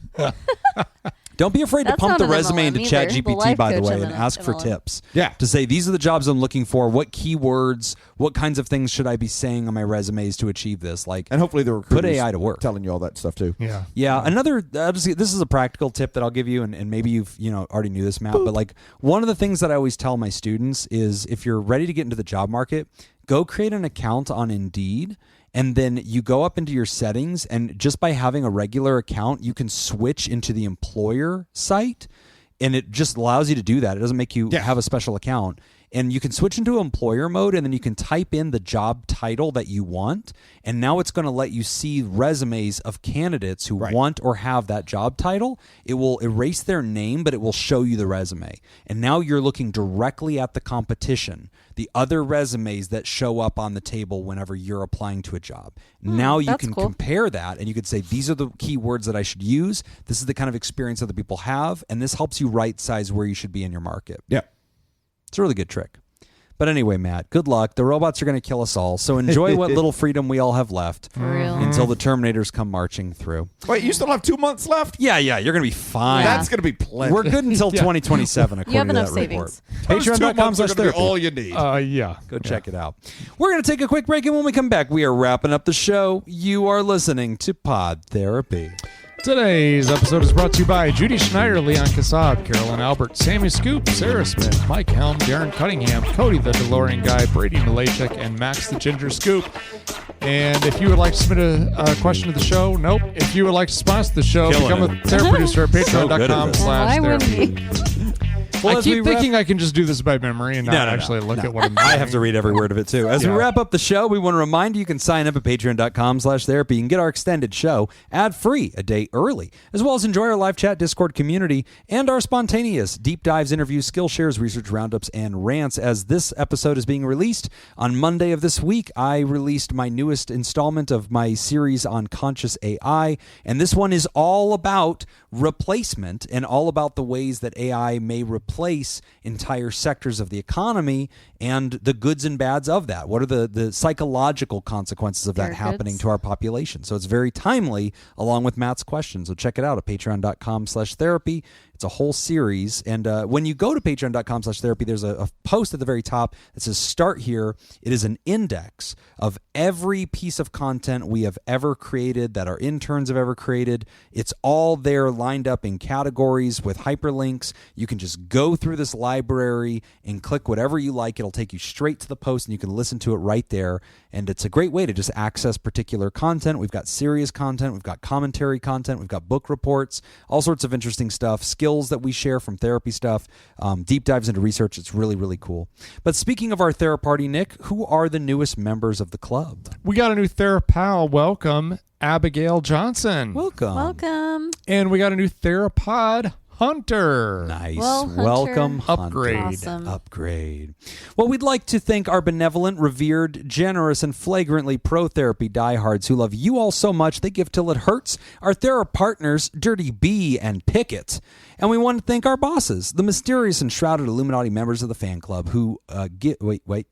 Don't be afraid to That's pump not the an resume MLM into either. The ChatGPT, life by the coach way, in and an ask for MLM. tips. Yeah. To say, these are the jobs I'm looking for. What keywords, what kinds of things should I be saying on my resumes to achieve this? Like, and hopefully the recruiters AI to work. telling you all that stuff too. Yeah. yeah, another. This is a practical tip that I'll give you, and maybe you've already knew this, Matt. But like one of the things that I always tell my students is, if you're ready to get into the job market, go create an account on Indeed. And then you go up into your settings, and just by having a regular account, you can switch into the employer site, and it just allows you to do that. It doesn't make you have a special account. and you can switch into employer mode, and then you can type in the job title that you want, and now it's going to let you see resumes of candidates who want or have that job title. It will erase their name, but it will show you the resume. And now you're looking directly at the competition, the other resumes that show up on the table whenever you're applying to a job. Now you can compare that, and you could say, these are the keywords that I should use. This is the kind of experience other people have, and this helps you right size where you should be in your market. Yeah. It's a really good trick. But anyway, Matt, good luck. The robots are going to kill us all, so enjoy what little freedom we all have left until the Terminators come marching through. Wait, you still have 2 months left? Yeah, you're going to be fine. That's going to be plenty. We're good until 2027, according you have to enough that savings. report. Patreon.com/therapy. All you need. Go check it out. We're going to take a quick break, and when we come back, we are wrapping up the show. You are listening to Pod Therapy. Today's episode is brought to you by Judy Schneider, Leon Kassab, Carolyn Albert, Sammy Scoop, Sarah Smith, Mike Helm, Darren Cunningham, Cody the DeLorean Guy, Brady Malachek, and Max the Ginger Scoop. And if you would like to submit a question to the show, if you would like to sponsor the show, become a therapy producer at patreon.com/therapy. Well, I keep thinking I can just do this by memory and not actually look at what I'm doing. I have to read every word of it, too. As we wrap up the show, we want to remind you can sign up at patreon.com/therapy and get our extended show ad-free a day early, as well as enjoy our live chat Discord community and our spontaneous deep dives, interviews, skill shares, research roundups, and rants. As this episode is being released on Monday of this week, I released my newest installment of my series on conscious AI, and this one is all about replacement and all about the ways that AI may replace entire sectors of the economy and the goods and bads of that. What are the psychological consequences of that happening to our population? So it's very timely, along with Matt's question. So check it out at patreon.com/therapy. It's a whole series. And when you go to patreon.com/therapy, there's a post at the very top that says start here. It is an index of every piece of content we have ever created, that our interns have ever created. It's all there lined up in categories with hyperlinks. You can just go through this library and click whatever you like. It'll take you straight to the post and you can listen to it right there. And it's a great way to just access particular content. We've got serious content. We've got commentary content. We've got book reports, all sorts of interesting stuff, skills that we share from therapy stuff, deep dives into research. It's really, really cool. But speaking of our Theraparty, Nick, who are the newest members of the club? We got a new Therapal. Welcome, Abigail Johnson. Welcome. And we got a new Therapod, Hunter. Nice. Well, Hunter. Welcome, Upgrade. Hunter. Awesome. Upgrade. Well, we'd like to thank our benevolent, revered, generous, and flagrantly pro-therapy diehards who love you all so much they give till it hurts, our Thera partners, Dirty B and Pickett. And we want to thank our bosses, the mysterious and shrouded Illuminati members of the fan club who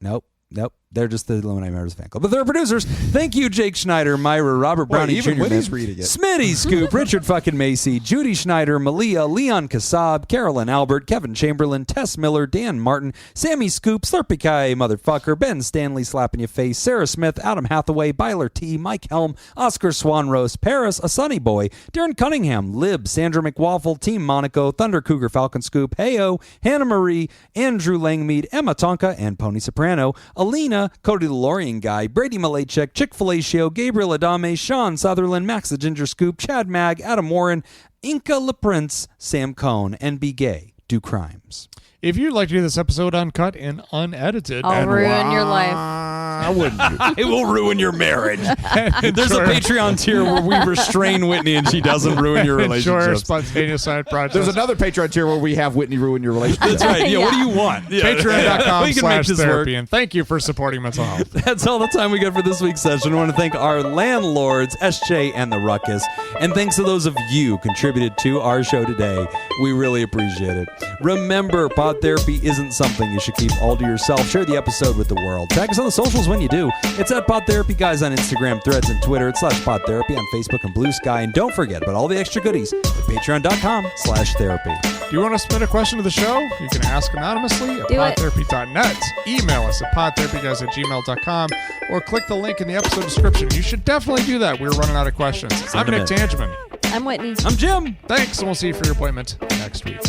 nope. They're just the Illuminati members of the fan club. But they're producers. Thank you, Jake Schneider, Myra, Robert Brownie even Jr. Whitney's reading it. Smitty Scoop, Richard fucking Macy, Judy Schneider, Malia, Leon Kassab, Carolyn Albert, Kevin Chamberlain, Tess Miller, Dan Martin, Sammy Scoop, Slurpy Kai, motherfucker, Ben Stanley slapping your face, Sarah Smith, Adam Hathaway, Byler T, Mike Helm, Oscar Swanrose, Paris, A Sunny Boy, Darren Cunningham, Lib, Sandra McWaffle, Team Monaco, Thunder Cougar Falcon Scoop, Heyo, Hannah Marie, Andrew Langmead, Emma Tonka, and Pony Soprano, Alina, Cody the DeLorean Guy, Brady Malachek, Chick Fellatio, Gabriel Adame, Sean Sutherland, Max the Ginger Scoop, Chad Mag, Adam Warren, Inca LaPrince, Sam Cohn, and Be Gay, Do Crimes. If you'd like to hear this episode uncut and unedited, I'll ruin your life. I wouldn't. It will ruin your marriage. There's a Patreon tier where we restrain Whitney and she doesn't ruin your Ensure relationship. spontaneous side projects. There's another Patreon tier where we have Whitney ruin your relationship. That's right. Yeah, Yeah. what do you want? Yeah. We can make this Patreon.com/therapy. work. And thank you for supporting mental health. That's all the time we got for this week's session. I want to thank our landlords, SJ and the Ruckus. And thanks to those of you who contributed to our show today. We really appreciate it. Remember, Pod Therapy isn't something you should keep all to yourself. Share the episode with the world. Tag us on the socials when you do. It's at PodTherapyGuys on Instagram, Threads, and Twitter. It's /PodTherapy on Facebook and Blue Sky. And don't forget about all the extra goodies at patreon.com/therapy. Do you want to submit a question to the show? You can ask anonymously at Do it. podtherapy.net. Email us at podtherapyguys@gmail.com or click the link in the episode description. You should definitely do that. We're running out of questions. I'm them Nick in. Tangeman. I'm Whitney. I'm Jim. Thanks, and we'll see you for your appointment next week.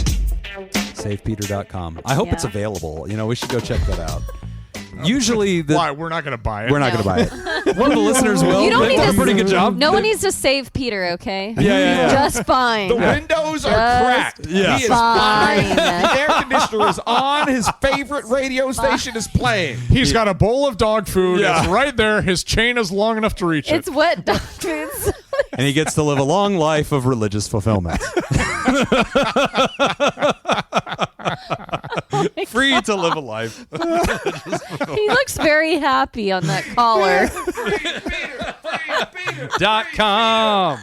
SavePeter.com. I hope Yeah. it's available. We should go check that out. Usually, Why? We're not going to buy it. we're not going to buy it. One of the listeners will. You don't They've need done to a pretty good job. No one needs to save Peter, okay? Yeah. Just fine. The windows are cracked. Yeah. He is Fine. The air conditioner is on. His favorite radio station is playing. He's got a bowl of dog food. Yeah. It's right there. His chain is long enough to reach It's it. wet dog food. And he gets to live a long life of religious fulfillment. Free to live a life. He looks very happy on that collar. .com.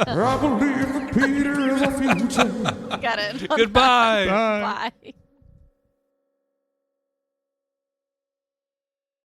I believe that Peter is a future. Got it. Goodbye. Bye.